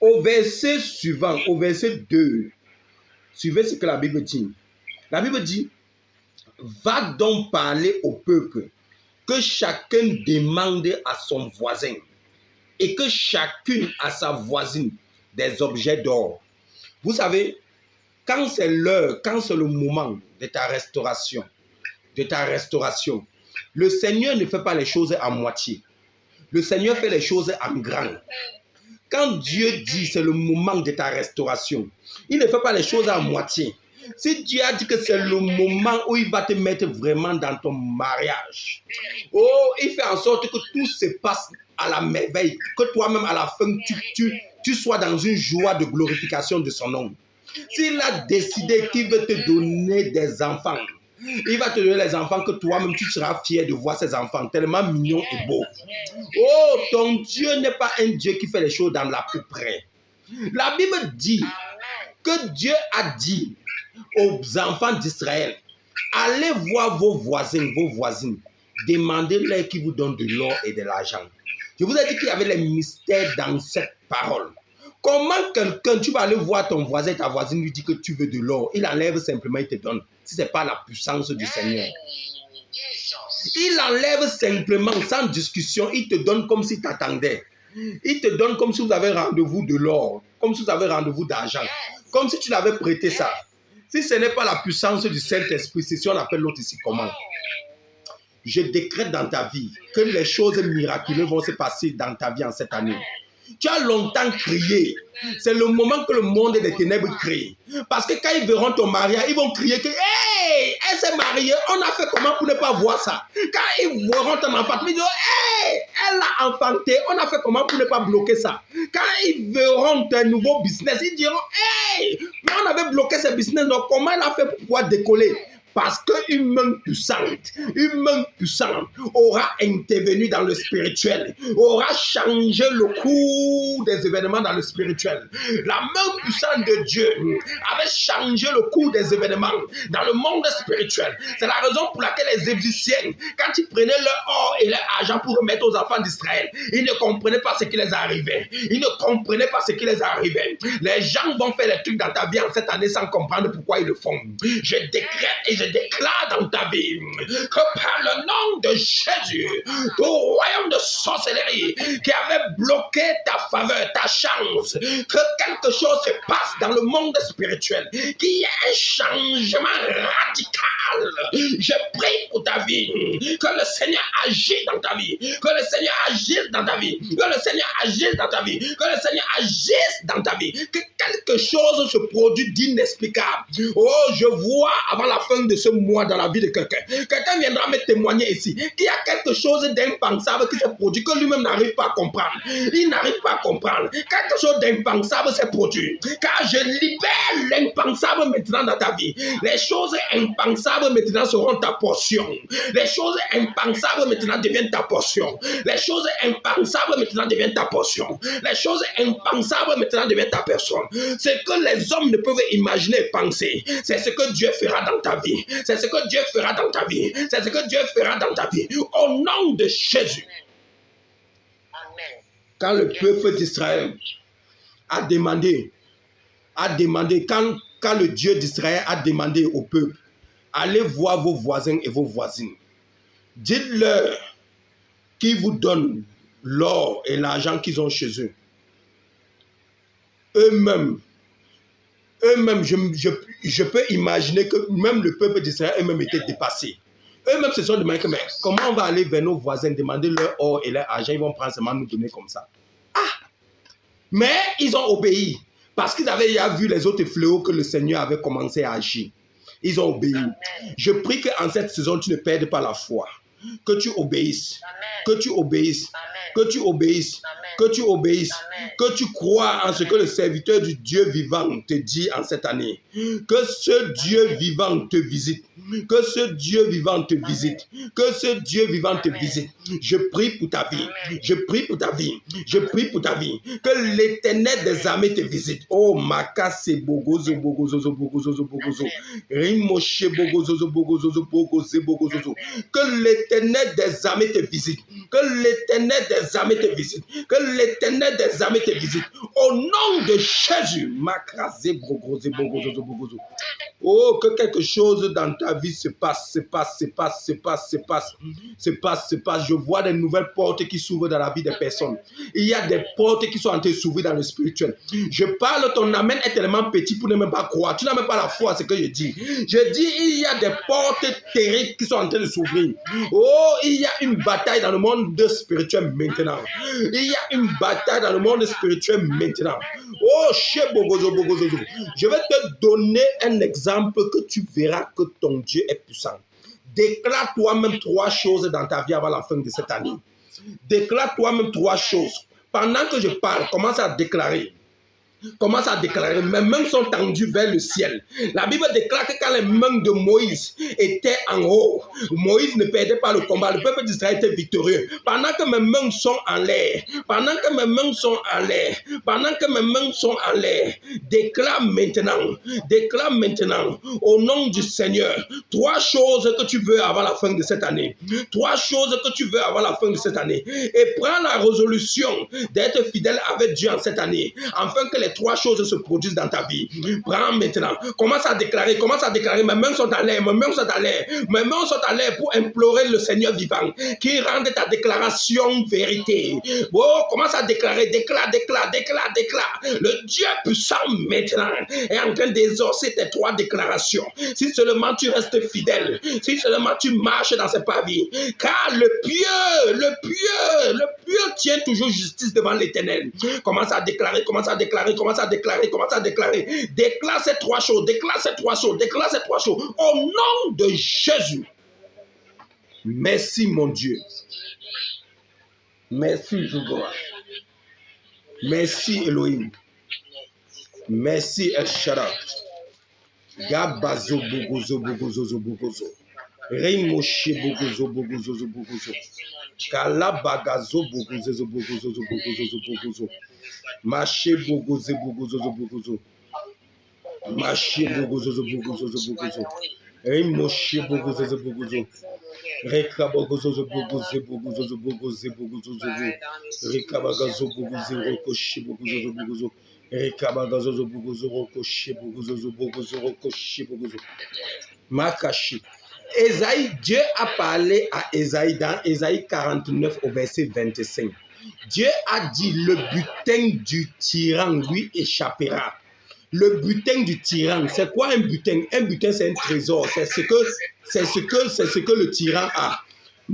Au verset suivant, au verset 2, suivez ce que la Bible dit. La Bible dit, va donc parler au peuple, que chacun demande à son voisin et que chacune à sa voisine des objets d'or. Vous savez, quand c'est l'heure, quand c'est le moment de ta restauration, le Seigneur ne fait pas les choses à moitié. Le Seigneur fait les choses en grand. Quand Dieu dit c'est le moment de ta restauration, il ne fait pas les choses à moitié. Si Dieu a dit que c'est le moment où il va te mettre vraiment dans ton mariage, il fait en sorte que tout se passe à la merveille, que toi-même à la fin tu sois dans une joie de glorification de son nom. S'il a décidé qu'il veut te donner des enfants, il va te donner les enfants que toi-même tu seras fier de voir ces enfants tellement mignons et beaux. Oh, ton Dieu n'est pas un Dieu qui fait les choses dans la peu près. La Bible dit que Dieu a dit aux enfants d'Israël, allez voir vos voisins, vos voisines, demandez-leur qu'ils vous donnent de l'or et de l'argent. Je vous ai dit qu'il y avait les mystères dans cette parole. Comment quelqu'un, tu vas aller voir ton voisin, ta voisine, lui dit que tu veux de l'or, il enlève simplement, il te donne. Si ce n'est pas la puissance du Seigneur. Il enlève simplement, sans discussion, il te donne comme s'il t'attendait. Il te donne comme si vous avez rendez-vous de l'or, comme si vous avez rendez-vous d'argent, comme si tu l'avais prêté ça. Si ce n'est pas la puissance du Saint-Esprit, c'est si on appelle l'autre ici comment? Je décrète dans ta vie que les choses miraculeuses vont se passer dans ta vie en cette année. Tu as longtemps crié. C'est le moment que le monde des ténèbres crie. Parce que quand ils verront ton mariage, ils vont crier que hey, elle s'est mariée. On a fait comment pour ne pas voir ça? Quand ils verront ton enfant, ils diront hey, elle a enfanté. On a fait comment pour ne pas bloquer ça? Quand ils verront un nouveau business, ils diront hey, mais on avait bloqué ce business. Donc comment elle a fait pour pouvoir décoller? Parce qu'une main puissante aura intervenu dans le spirituel, aura changé le cours des événements dans le spirituel. La main puissante de Dieu avait changé le cours des événements dans le monde spirituel. C'est la raison pour laquelle les Égyptiens, quand ils prenaient leur or et leur argent pour remettre aux enfants d'Israël, ils ne comprenaient pas ce qui les arrivait. Ils ne comprenaient pas ce qui les arrivait. Les gens vont faire les trucs dans ta vie en cette année sans comprendre pourquoi ils le font. Je décrète et je déclare dans ta vie que par le nom de Jésus, tout royaume de sorcellerie qui avait bloqué ta faveur, ta chance, que quelque chose se passe dans le monde spirituel, qu'il y ait un changement radical. Je prie pour ta vie, que le Seigneur agisse dans ta vie, que le Seigneur agisse dans ta vie, que le Seigneur agisse dans ta vie, que le Seigneur agisse dans ta vie, que quelque chose se produise d'inexplicable. Oh, je vois avant la fin de de ce mois dans la vie de quelqu'un. Quelqu'un viendra me témoigner ici qu'il y a quelque chose d'impensable qui s'est produit, que lui-même n'arrive pas à comprendre. Il n'arrive pas à comprendre. Quelque chose d'impensable s'est produit. Car je libère l'impensable maintenant dans ta vie. Les choses impensables maintenant seront ta portion. Les choses impensables maintenant deviennent ta portion. Les choses impensables maintenant deviennent ta portion. Les choses impensables maintenant deviennent ta personne. Ce que les hommes ne peuvent imaginer et penser, c'est ce que Dieu fera dans ta vie. C'est ce que Dieu fera dans ta vie. C'est ce que Dieu fera dans ta vie. Au nom de Jésus. Quand le peuple d'Israël a demandé, quand le Dieu d'Israël a demandé au peuple, allez voir vos voisins et vos voisines. Dites-leur qu'ils vous donnent l'or et l'argent qu'ils ont chez eux. Eux-mêmes, je peux imaginer que même le peuple d'Israël eux-mêmes était dépassé. Eux-mêmes se sont demandé, mais comment on va aller vers nos voisins, demander leur or et leur argent, ils vont prendre seulement nous donner comme ça. Ah! Mais ils ont obéi, parce qu'ils avaient déjà vu les autres fléaux que le Seigneur avait commencé à agir. Ils ont obéi. Je prie qu'en cette saison, tu ne perdes pas la foi. Que tu obéisses. Que tu obéisses. Que tu obéisses. Que tu obéisses. Que tu crois en ce que le serviteur du Dieu vivant te dit en cette année. Que ce Dieu vivant te visite. Que ce Dieu vivant te visite. Que ce Dieu vivant te visite. Je prie pour ta vie. Je prie pour ta vie. Je prie pour ta vie. Que l'Éternel des armées te visite. Oh, Makase Bogozo Bogozo Bogozo Bogozo. Rimoshe Bogozo Bogozo Bogozo Bogozo. Que l'Éternel des armées te visite. Que l'Éternel des armées te visite. Que l'Éternel des armées te visite. Au nom de Jésus. Makase Bogozo Bogozo Bogozo. Oh, que quelque chose dans ta vie se passe. Je vois des nouvelles portes qui s'ouvrent dans la vie des personnes. Il y a des portes qui sont en train de s'ouvrir dans le spirituel. Je parle, ton amen est tellement petit pour ne même pas croire. Tu n'as même pas la foi à ce que je dis. Je dis, il y a des portes terribles qui sont en train de s'ouvrir. Oh, il y a une bataille dans le monde spirituel maintenant. Il y a une bataille dans le monde spirituel maintenant. Oh, Bogozo. Je vais te donner un exemple que tu verras que ton Dieu est puissant. Déclare toi-même 3 choses dans ta vie avant la fin de cette année. Déclare toi-même 3 choses. Pendant que je parle, commence à déclarer. Commence à déclarer. Mes mains sont tendues vers le ciel. La Bible déclare que quand les mains de Moïse étaient en haut, Moïse ne perdait pas le combat. Le peuple d'Israël était victorieux. Pendant que mes mains sont en l'air, déclare maintenant, au nom du Seigneur, 3 choses que tu veux avant la fin de cette année. 3 choses que tu veux avant la fin de cette année. Et prends la résolution d'être fidèle avec Dieu en cette année, afin que les 3 choses se produisent dans ta vie. Prends maintenant. Commence à déclarer. Mes mains sont à l'air. Mes mains sont à l'air pour implorer le Seigneur vivant qui rende ta déclaration vérité. Oh, commence à déclarer. Déclare. Le Dieu puissant maintenant est en train d'exaucer tes 3 déclarations. Si seulement tu restes fidèle. Si seulement tu marches dans ses pavis. Car le pieux tient toujours justice devant l'Éternel. Commence à déclarer. Déclare ces 3 choses. Au nom de Jésus. Merci mon Dieu. Merci Jéhovah. Merci Elohim. Merci El Shaddai. Gabazo Bogozo. Reimoshe Bogozo. Kalabagazo Bogozo. Maché Bogozo. Reimoshe Bogozo. Rekabogozo Bogozo. Rekabagazo Bogozo Rokoshi Bogozo. Rekabagazo Bogozo Rokoshi Bogozo. Makashi. Ésaïe, Dieu a parlé à Ésaïe dans Ésaïe 49 au verset 25. Dieu a dit, le butin du tyran lui échappera. Le butin du tyran, c'est quoi un butin? Un butin, c'est un trésor. C'est ce que le tyran a.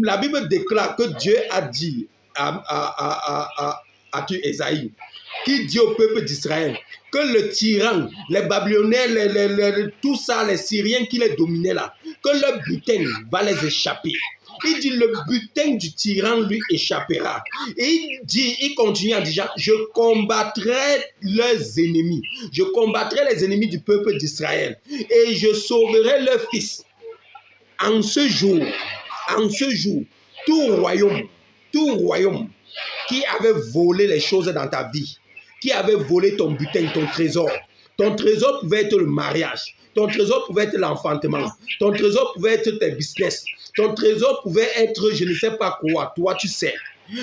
La Bible déclare que Dieu a dit As-tu Ésaïe qui dit au peuple d'Israël que le tyran, les Babyloniens, tout ça, les Syriens qui les dominaient là, que le butin va les échapper. Il dit le butin du tyran lui échappera. Et il continue en disant, je combattrai leurs ennemis. Je combattrai les ennemis du peuple d'Israël et je sauverai leurs fils. En ce jour, tout royaume qui avait volé les choses dans ta vie, qui avait volé ton butin, ton trésor pouvait être le mariage, ton trésor pouvait être l'enfantement, ton trésor pouvait être tes business, ton trésor pouvait être je ne sais pas quoi, toi tu sais.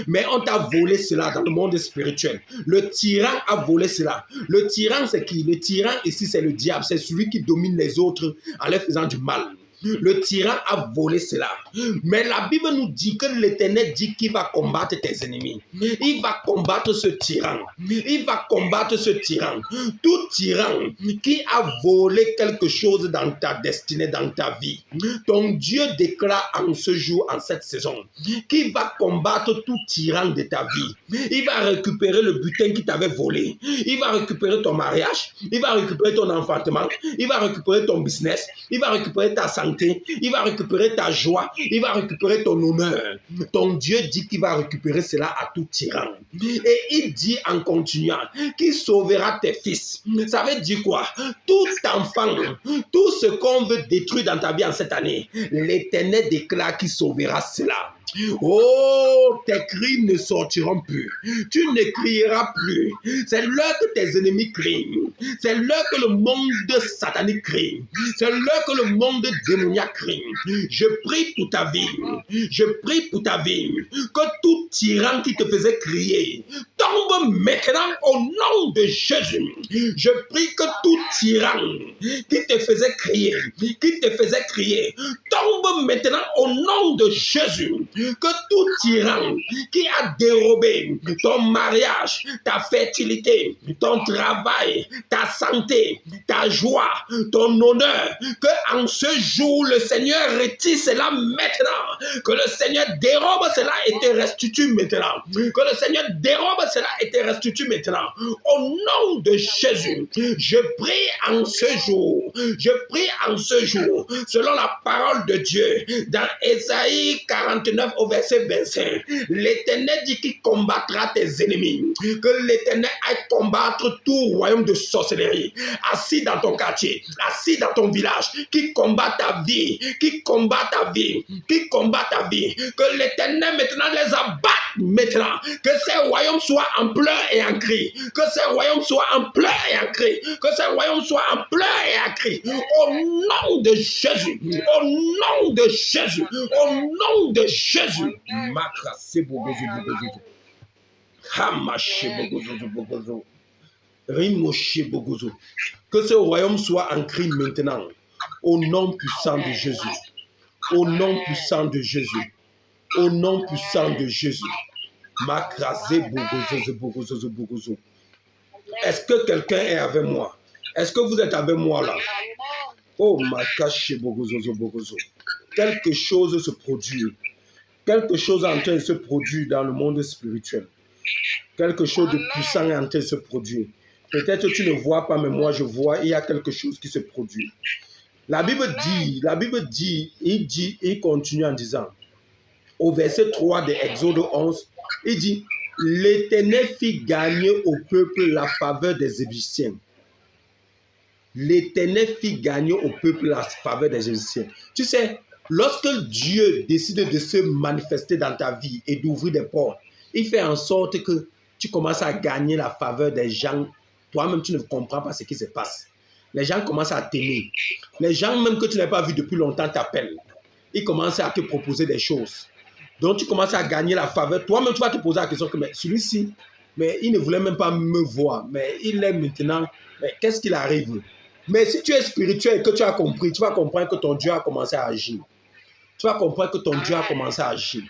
Mais on t'a volé cela dans le monde spirituel. Le tyran a volé cela. Le tyran c'est qui? Le tyran ici c'est le diable, c'est celui qui domine les autres en leur faisant du mal. Le tyran a volé cela. Mais la Bible nous dit que l'Éternel dit qu'il va combattre tes ennemis. Il va combattre ce tyran. Il va combattre ce tyran. Tout tyran qui a volé quelque chose dans ta destinée, dans ta vie. Ton Dieu déclare en ce jour, en cette saison, qu'il va combattre tout tyran de ta vie. Il va récupérer le butin qui t'avait volé. Il va récupérer ton mariage. Il va récupérer ton enfantement. Il va récupérer ton business. Il va récupérer ta santé. Il va récupérer ta joie, il va récupérer ton honneur. Ton Dieu dit qu'il va récupérer cela à tout tyran. Et il dit en continuant qu'il sauvera tes fils. Ça veut dire quoi? Tout enfant, tout ce qu'on veut détruire dans ta vie en cette année, l'Éternel déclare qu'il sauvera cela. Oh, tes cris ne sortiront plus. Tu ne crieras plus. C'est l'heure que tes ennemis crient. C'est l'heure que le monde satanique crie. C'est l'heure que le monde démoniaque crie. Je prie pour ta vie. Je prie pour ta vie. Que tout tyran qui te faisait crier tombe maintenant au nom de Jésus. Je prie que tout tyran qui te faisait crier, tombe maintenant au nom de Jésus. Que tout tyran qui a dérobé ton mariage, ta fertilité, ton travail, ta santé, ta joie, ton honneur, que en ce jour le Seigneur retire cela maintenant, que le Seigneur dérobe cela et te restitue maintenant, que le Seigneur dérobe cela et te restitue maintenant. Au nom de Jésus, je prie en ce jour, selon la parole de Dieu, dans Ésaïe 49 au verset 25, l'Éternel dit qu'il combattra tes ennemis, que l'Éternel aille combattre tout royaume de sorcellerie, assis dans ton quartier, assis dans ton village, qui combat ta vie, que l'Éternel maintenant les abatte maintenant, que ces royaumes soient en pleurs et en cris, que ces royaumes soient en pleurs et en cris, que ces royaumes soient en pleurs et en cris, au nom de Jésus, au nom de Jésus, au nom de Jésus. Que ce royaume soit en cri maintenant, au nom puissant de Jésus, au nom puissant de Jésus, au nom puissant de Jésus. Est-ce que quelqu'un est avec moi? Est-ce que vous êtes avec moi là? Oh, quelque chose se produit. Quelque chose est en train de se produire dans le monde spirituel. Quelque chose de puissant est en train de se produire. Peut-être que tu ne vois pas, mais moi je vois, il y a quelque chose qui se produit. La Bible dit, il continue en disant, au verset 3 de Exode 11, il dit, l'Éternel fit gagner au peuple la faveur des Égyptiens. L'Éternel fit gagner au peuple la faveur des Égyptiens. Tu sais, lorsque Dieu décide de se manifester dans ta vie et d'ouvrir des portes, il fait en sorte que tu commences à gagner la faveur des gens. Toi-même, tu ne comprends pas ce qui se passe. Les gens commencent à t'aimer. Les gens même que tu n'as pas vu depuis longtemps t'appellent. Ils commencent à te proposer des choses. Donc, tu commences à gagner la faveur. Toi-même, tu vas te poser la question que mais celui-ci, mais il ne voulait même pas me voir. Mais il est maintenant. Mais qu'est-ce qu'il arrive? Mais si tu es spirituel et que tu as compris, tu vas comprendre que ton Dieu a commencé à agir. Tu vas comprendre que ton Dieu a commencé à agir.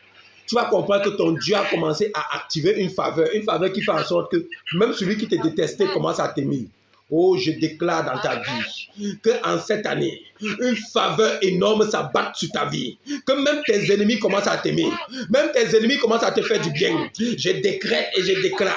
Tu vas comprendre que ton Dieu a commencé à activer une faveur qui fait en sorte que même celui qui te détestait commence à t'aimer. Oh, je déclare dans ta vie qu'en cette année, une faveur énorme s'abatte sur ta vie. Que même tes ennemis commencent à t'aimer. Même tes ennemis commencent à te faire du bien. Je décrète et je déclare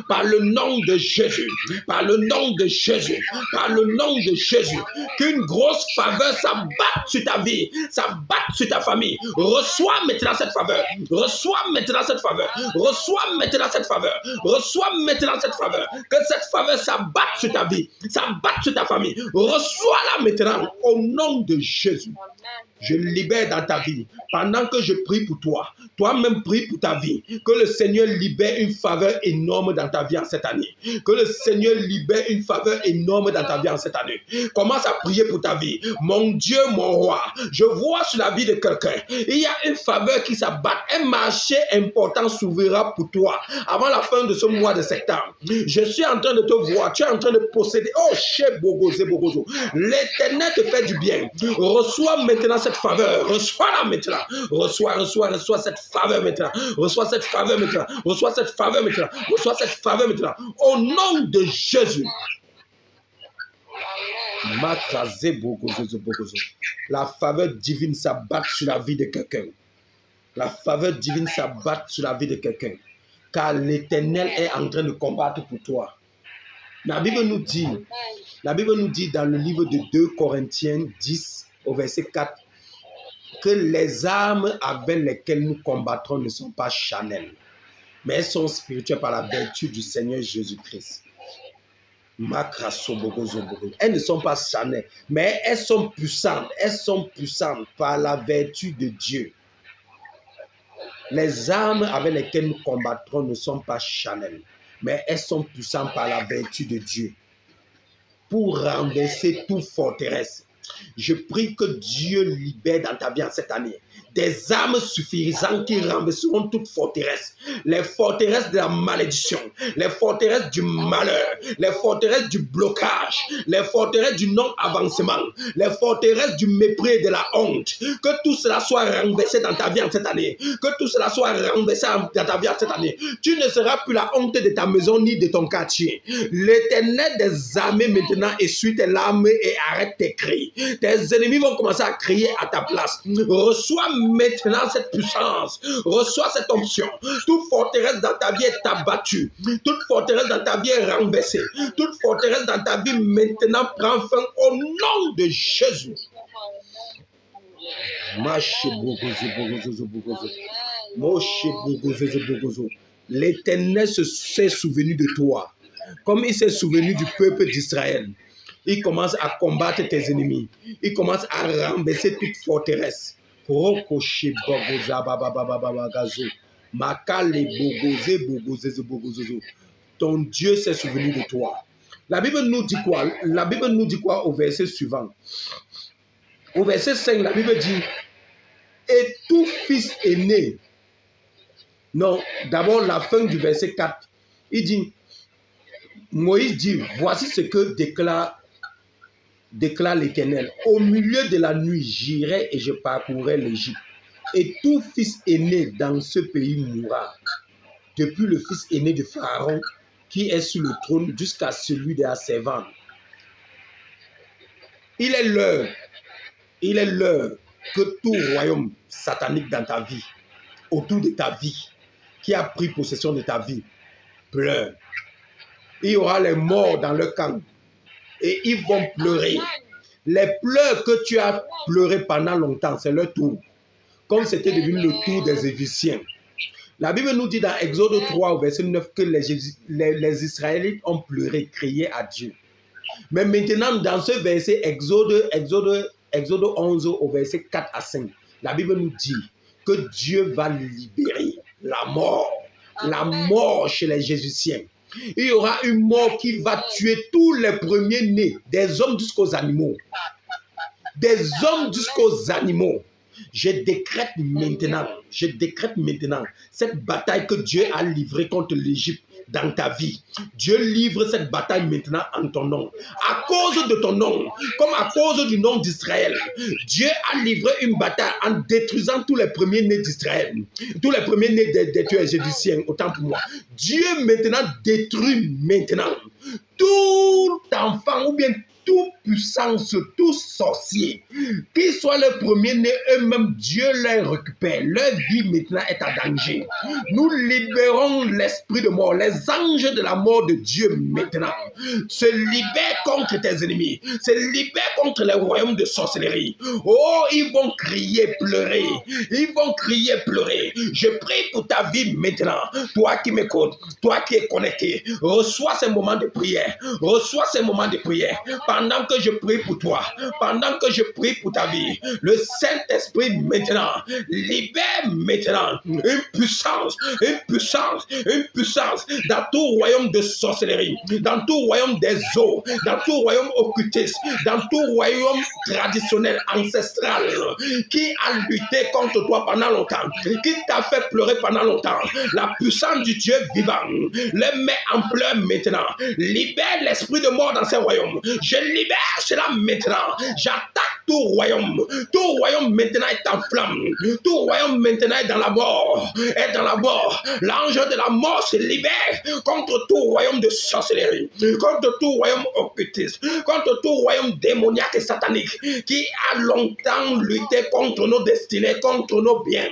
par le nom de Jésus, par le nom de Jésus, par le nom de Jésus, qu'une grosse faveur s'abatte sur ta vie, s'abatte sur ta famille. Reçois maintenant cette faveur. Reçois maintenant cette faveur. Reçois maintenant cette faveur. Reçois maintenant cette faveur. Que cette faveur s'abatte sur ta vie, s'abatte sur ta famille. Reçois-la maintenant au nom de Jésus. Je libère dans ta vie. Pendant que je prie pour toi, toi-même prie pour ta vie. Que le Seigneur libère une faveur énorme dans ta vie en cette année. Que le Seigneur libère une faveur énorme dans ta vie en cette année. Commence à prier pour ta vie. Mon Dieu, mon roi, je vois sur la vie de quelqu'un, il y a une faveur qui s'abat. Un marché important s'ouvrira pour toi avant la fin de ce mois de septembre. Je suis en train de te voir. Tu es en train de posséder. Oh, chez Bogoze, Bogozo. L'Éternel te fait du bien. Reçois maintenant cette faveur. Reçois-la maintenant. Reçois cette faveur maintenant. Reçois cette faveur maintenant. Reçois cette faveur maintenant. Reçois cette faveur maintenant. Au nom de Jésus. La faveur divine s'abat sur la vie de quelqu'un. La faveur divine s'abat sur la vie de quelqu'un. Car l'Éternel est en train de combattre pour toi. La Bible nous dit dans le livre de 2 Corinthiens 10 au verset 4 que les armes avec lesquelles nous combattrons ne sont pas charnelles, mais elles sont spirituelles par la vertu du Seigneur Jésus-Christ. Elles ne sont pas charnelles, mais elles sont puissantes. Elles sont puissantes par la vertu de Dieu. Les armes avec lesquelles nous combattrons ne sont pas charnelles, mais elles sont puissantes par la vertu de Dieu pour renverser toute forteresse. Je prie que Dieu libère dans ta vie en cette année des armes suffisantes qui renverseront toute forteresse. Les forteresses de la malédiction, les forteresses du malheur, les forteresses du blocage, les forteresses du non-avancement, les forteresses du mépris et de la honte. Que tout cela soit renversé dans ta vie en cette année. Que tout cela soit renversé dans ta vie en cette année. Tu ne seras plus la honte de ta maison ni de ton quartier. L'Éternel des armées maintenant essuie tes larmes et arrête tes cris. Tes ennemis vont commencer à crier à ta place. Reçois maintenant cette puissance. Reçois cette onction. Toute forteresse dans ta vie est abattue. Toute forteresse dans ta vie est renversée. Toute forteresse dans ta vie maintenant prend fin au nom de Jésus. L'Éternel s'est souvenu de toi, comme il s'est souvenu du peuple d'Israël. Il commence à combattre tes ennemis. Il commence à renverser toute forteresse. Ton Dieu s'est souvenu de toi. La Bible nous dit quoi? La Bible nous dit quoi au verset suivant? Au verset 5, la Bible dit et tout fils est né. Non, d'abord la fin du verset 4. Il dit, Moïse dit, voici ce que déclare l'Éternel. Au milieu de la nuit, j'irai et je parcourrai l'Égypte. Et tout fils aîné dans ce pays mourra. Depuis le fils aîné de Pharaon qui est sur le trône jusqu'à celui de la servante. Il est l'heure que tout royaume satanique dans ta vie, autour de ta vie, qui a pris possession de ta vie, pleure. Il y aura les morts dans le camp et ils vont pleurer. Les pleurs que tu as pleuré pendant longtemps, c'est leur tour. Comme c'était devenu le tour des Égyptiens. La Bible nous dit dans Exode 3 au verset 9 que les Israélites ont pleuré, crié à Dieu. Mais maintenant, dans ce verset, Exode 11 au verset 4 à 5, la Bible nous dit que Dieu va libérer la mort chez les Égyptiens. Il y aura une mort qui va tuer tous les premiers-nés, des hommes jusqu'aux animaux. Des hommes jusqu'aux animaux. Je décrète maintenant cette bataille que Dieu a livrée contre l'Égypte dans ta vie. Dieu livre cette bataille maintenant en ton nom. À cause de ton nom, comme à cause du nom d'Israël, Dieu a livré une bataille en détruisant tous les premiers-nés d'Israël. Tous les premiers-nés des tueurs égyptiens, autant pour moi. Dieu maintenant détruit maintenant Tout enfant ou bien toute puissance, tout sorcier, qu'ils soient le premier-né, eux-mêmes, Dieu les récupère. Leur vie maintenant est en danger. Nous libérons l'esprit de mort. Les anges de la mort de Dieu maintenant se libèrent contre tes ennemis, se libèrent contre les royaumes de sorcellerie. Oh, ils vont crier, pleurer. Ils vont crier, pleurer. Je prie pour ta vie maintenant. Toi qui m'écoutes, toi qui es connecté, reçois ces moments de prière. Reçois ces moments de prière. Pendant que je prie pour toi, pendant que je prie pour ta vie, le Saint-Esprit maintenant libère maintenant une puissance dans tout royaume de sorcellerie, dans tout royaume des eaux, dans tout royaume occultiste, dans tout royaume traditionnel, ancestral, qui a lutté contre toi pendant longtemps, qui t'a fait pleurer pendant longtemps. La puissance du Dieu vivant les met en pleurs maintenant. Libère l'esprit de mort dans ces royaumes. Je libère cela maintenant. J'attaque tout royaume. Tout royaume maintenant est en flamme. Tout royaume maintenant est dans la mort. Est dans la mort. L'ange de la mort se libère contre tout royaume de sorcellerie, contre tout royaume occultiste, contre tout royaume démoniaque et satanique qui a longtemps lutté contre nos destinées, contre nos biens.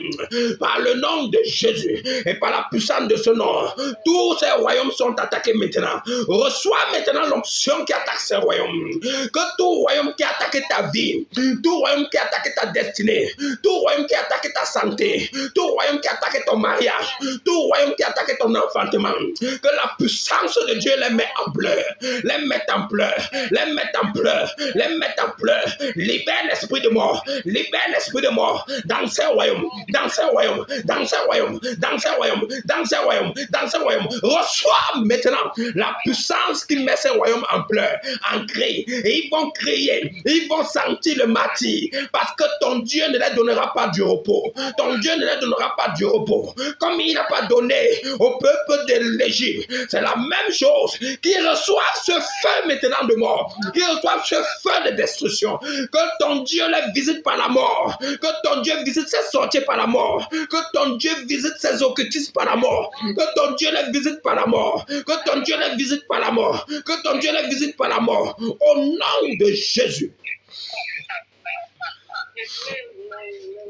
Par le nom de Jésus et par la puissance de ce nom, tous ces royaumes sont attaqués maintenant. Reçois maintenant l'onction qui attaque ces royaumes. Que tout royaume qui a attaqué ta vie, tout royaume qui a attaqué ta destinée, tout royaume qui a attaqué ta santé, tout royaume qui a attaqué ton mariage, tout royaume qui a attaqué ton enfantement, que la puissance de Dieu les met en pleurs, les met en pleurs, les met en pleurs, les met en pleurs. Libère l'esprit de mort, libère l'esprit de mort dans ces royaumes, dans ces royaumes, dans ces royaumes, dans ces royaumes, dans ces royaumes, dans ces royaumes. Reçois maintenant la puissance qui met ces royaumes en pleurs, en cri. Et ils vont crier, ils vont sentir le martyr, parce que ton Dieu ne leur donnera pas du repos. Ton Dieu ne leur donnera pas du repos. Comme il n'a pas donné au peuple de l'Égypte, c'est la même chose. Qu'ils reçoivent ce feu maintenant de mort, qu'ils reçoivent ce feu de destruction. Que ton Dieu les visite par la mort, que ton Dieu visite ses sorties par la mort, que ton Dieu visite ses occultistes par la mort, que ton Dieu les visite par la mort, que ton Dieu les visite par la mort, que ton Dieu les visite par la mort. Au nom de Jésus.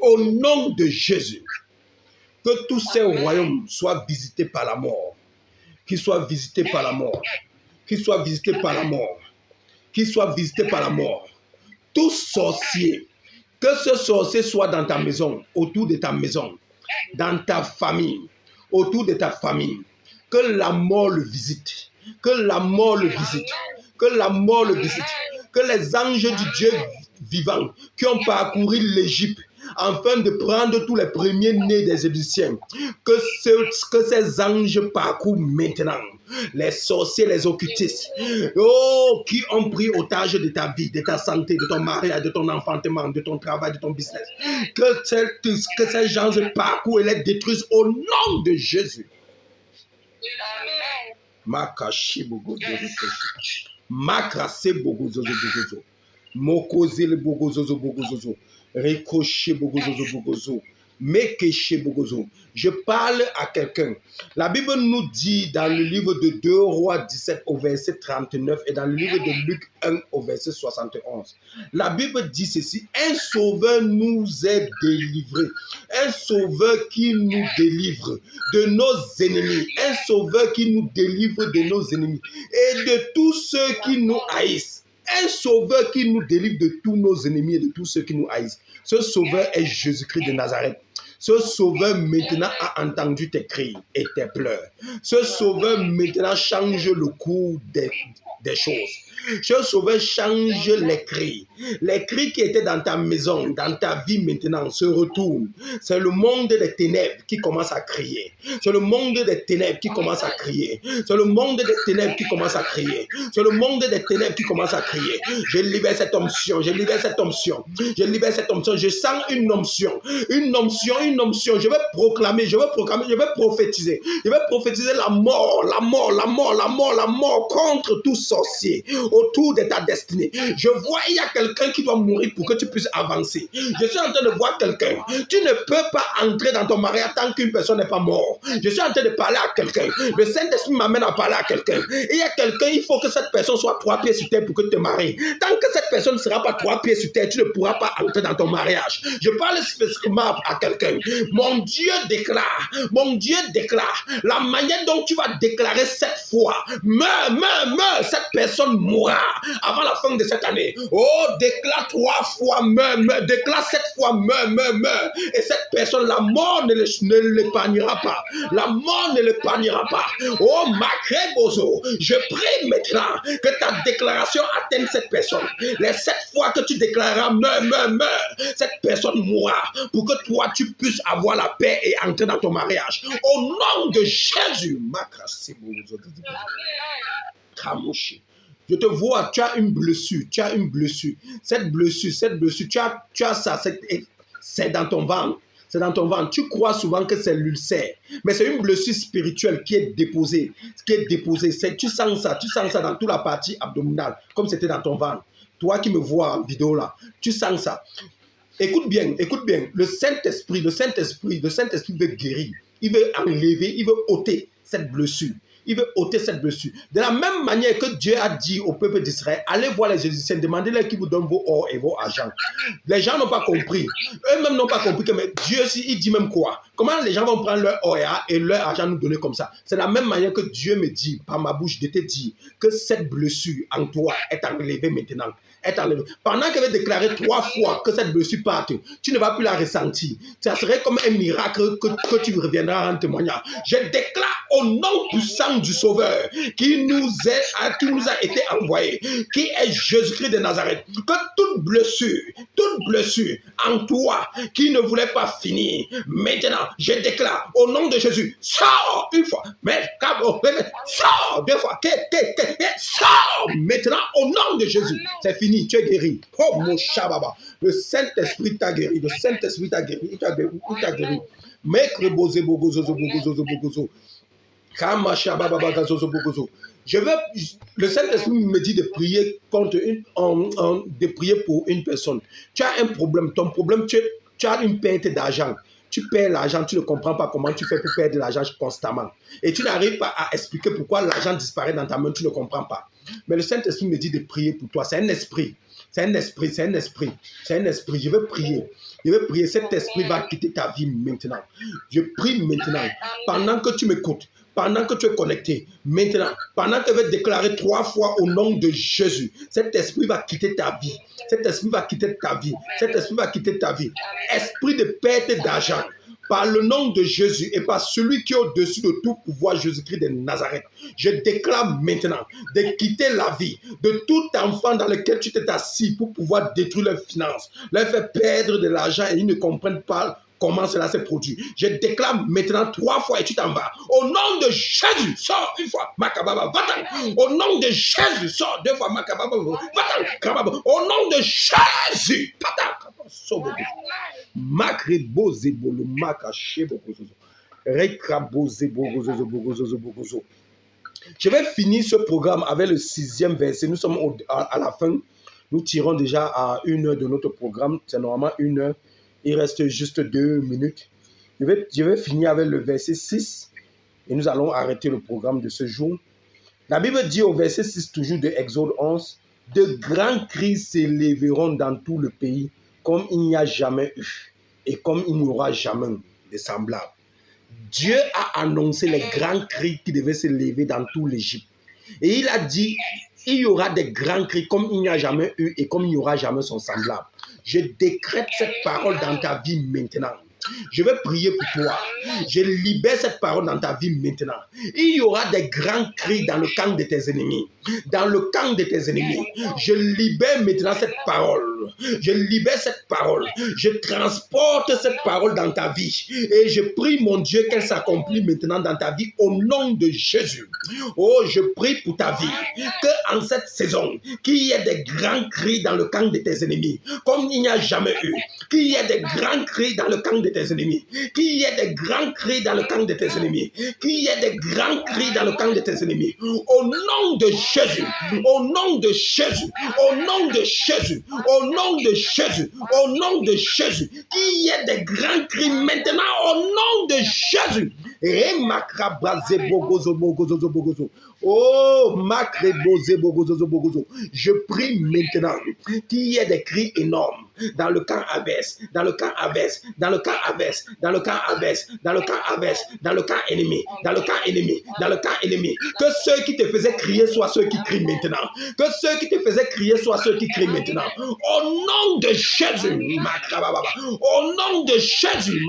Au nom de Jésus. Que tous ces royaumes soient visités par la mort. Qu'ils soient visités par la mort. Qu'ils soient visités par la mort. Qu'ils soient visités par la mort. Tout sorcier, que ce sorcier soit dans ta maison, autour de ta maison, dans ta famille, autour de ta famille, que la mort le visite. Que la mort le visite. Que la mort le visite. Que les anges du Dieu vivant qui ont parcouru l'Égypte afin de prendre tous les premiers-nés des Égyptiens, que ces anges parcourent maintenant les sorciers, les occultistes, oh, qui ont pris otage de ta vie, de ta santé, de ton mariage, de ton enfantement, de ton travail, de ton business. Que ces gens parcourent et les détruisent au nom de Jésus. Makashi bogo zozo, makrase bogo zozo bogo, mokozele bogo zozo bogo zozo, ricochet bogo zozo bogo zozo, mekeshe bogo zozo. Je parle à quelqu'un. La Bible nous dit dans le livre de 2 Rois 17 au verset 39 et dans le livre de Luc 1 au verset 71. La Bible dit ceci: un sauveur nous est délivré, un sauveur qui nous délivre de nos ennemis, un sauveur qui nous délivre de nos ennemis et de tous ceux qui nous haïssent. Un sauveur qui nous délivre de tous nos ennemis et de tous ceux qui nous haïssent. Ce sauveur est Jésus-Christ de Nazareth. Ce sauveur maintenant a entendu tes cris et tes pleurs. Ce sauveur maintenant change le cours des choses. Ce sauveur change les cris. Les cris qui étaient dans ta maison, dans ta vie maintenant, se retournent. C'est le monde des ténèbres qui commence à crier. C'est le monde des ténèbres qui commence à crier. C'est le monde des ténèbres qui commence à crier. C'est le monde des ténèbres qui commence à crier. Je libère cette onction. Je libère cette onction. Je libère cette onction. Je sens une onction. Une onction, une une onction, je vais proclamer, je vais prophétiser. Je vais prophétiser la mort contre tout sorcier autour de ta destinée. Je vois, il y a quelqu'un qui doit mourir pour que tu puisses avancer. Je suis en train de voir quelqu'un. Tu ne peux pas entrer dans ton mariage tant qu'une personne n'est pas morte. Je suis en train de parler à quelqu'un. Le Saint-Esprit m'amène à parler à quelqu'un. Et il y a quelqu'un, il faut que cette personne soit 3 pieds sur terre pour que tu te maries. Tant que cette personne ne sera pas 3 pieds sur terre, tu ne pourras pas entrer dans ton mariage. Je parle spécifiquement à quelqu'un. Mon Dieu déclare, la manière dont tu vas déclarer cette fois, meurs, cette personne mourra avant la fin de cette année. Oh, déclare 3 fois, déclare 7 fois, meurs. Et cette personne, la mort ne l'épargnera pas. La mort ne l'épargnera pas. Oh, Makrebozo, je prie maintenant que ta déclaration atteigne cette personne. Les 7 fois que tu déclareras, meurs, cette personne mourra pour que toi, tu puisses avoir la paix et entrer dans ton mariage. Au nom de Jésus, je te vois, tu as une blessure, Cette blessure, tu as ça, c'est dans ton ventre. C'est dans ton ventre. Tu crois souvent que c'est l'ulcère, mais c'est une blessure spirituelle qui est déposée. Tu sens ça dans toute la partie abdominale, comme c'était dans ton ventre. Toi qui me vois en vidéo là, tu sens ça. Écoute bien. Le Saint-Esprit veut guérir. Il veut enlever, il veut ôter cette blessure. De la même manière que Dieu a dit au peuple d'Israël, allez voir les Égyptiens, demandez-leur qui vous donnent vos or et vos argent. Les gens n'ont pas compris. Eux-mêmes n'ont pas compris que mais Dieu, il dit même quoi? Comment les gens vont prendre leur or et leur argent nous donner comme ça? C'est la même manière que Dieu me dit, par ma bouche, de te dire que cette blessure en toi est enlevée maintenant. Pendant qu'elle va déclarer 3 fois que cette blessure parte, tu ne vas plus la ressentir. Ça serait comme un miracle que tu reviendras en témoignant. Je déclare au nom puissant du Sauveur qui nous a été envoyé, qui est Jésus-Christ de Nazareth, que toute blessure en toi qui ne voulait pas finir, maintenant, je déclare au nom de Jésus, sors une fois, sors 2 fois, sors maintenant au nom de Jésus. C'est fini. Tu es guéri. Oh mon chababa. Le Saint-Esprit t'a guéri. Il t'a guéri. Maître Bozé Bogozo. Le Saint-Esprit me dit de prier de prier pour une personne. Tu as un problème. Ton problème, tu as une perte d'argent. Tu perds l'argent, tu ne comprends pas comment tu fais pour perdre de l'argent constamment. Et tu n'arrives pas à expliquer pourquoi l'argent disparaît dans ta main, tu ne comprends pas. Mais le Saint-Esprit me dit de prier pour toi. C'est un esprit. Je veux prier. Cet esprit va quitter ta vie maintenant. Je prie maintenant. Pendant que tu m'écoutes, pendant que tu es connecté, maintenant, pendant que tu vas déclarer 3 fois au nom de Jésus, cet esprit va quitter ta vie. Esprit de perte d'argent. Par le nom de Jésus et par celui qui est au-dessus de tout pouvoir, Jésus-Christ de Nazareth, je déclare maintenant de quitter la vie de tout enfant dans lequel tu t'es assis pour pouvoir détruire leurs finances, leur faire perdre de l'argent et ils ne comprennent pas comment cela s'est produit. Je déclare maintenant 3 fois et tu t'en vas. Au nom de Jésus, sors 1 fois, Makababa, va-t'en. Au nom de Jésus, sors 2 fois, Makababa, va-t'en. Au nom de Jésus, va-t'en. Makrebo-zebolo, makashebo-gozozo. Rekrabo-zebo-gozozo. Je vais finir ce programme avec le 6e verset. Nous sommes à la fin. Nous tirons déjà à 1 heure de notre programme. C'est normalement 1 heure. Il reste juste 2 minutes. Je vais finir avec le verset 6 et nous allons arrêter le programme de ce jour. La Bible dit au verset 6 toujours de Exode 11, « De grands cris s'élèveront dans tout le pays comme il n'y a jamais eu et comme il n'y aura jamais de semblable. » Dieu a annoncé les grands cris qui devaient s'élever dans tout l'Égypte. Et il a dit, il y aura des grands cris comme il n'y a jamais eu et comme il n'y aura jamais son semblable. Je décrète cette parole dans ta vie maintenant. Je vais prier pour toi. Je libère cette parole dans ta vie maintenant. Il y aura des grands cris dans le camp de tes ennemis. Dans le camp de tes ennemis. Je libère maintenant cette parole. Je libère cette parole. Je transporte cette parole dans ta vie. Et je prie, mon Dieu, qu'elle s'accomplit maintenant dans ta vie au nom de Jésus. Oh, je prie pour ta vie. Que en cette saison, qu'il y ait des grands cris dans le camp de tes ennemis. Comme il n'y a jamais eu. Qu'il y ait des grands cris dans le camp de tes ennemis. Qu'il y ait des grands cris dans le camp de tes ennemis. Qu'il y ait des grands cris dans le camp de tes ennemis. Au nom de Jésus. Au nom de Jésus. Au nom de Jésus. Au nom de Jésus. Au nom de Jésus. Qu'il y ait des grands cris maintenant au nom de Jésus. Oh, je prie maintenant qu'il y ait des cris énormes dans le camp adverse, dans le camp adverse, dans le camp adverse, dans le camp adverse, dans le camp adverse, dans le camp ennemi, dans le camp ennemi, dans le camp ennemi. Que ceux qui te faisaient crier soient ceux qui crient maintenant. Que ceux qui te faisaient crier soient ceux qui crient maintenant. Au nom de Jésus, au nom de Jésus,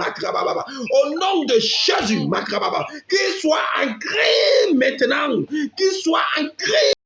au nom de Jésus, qu'il soit un cri maintenant, qu'il soit un cri.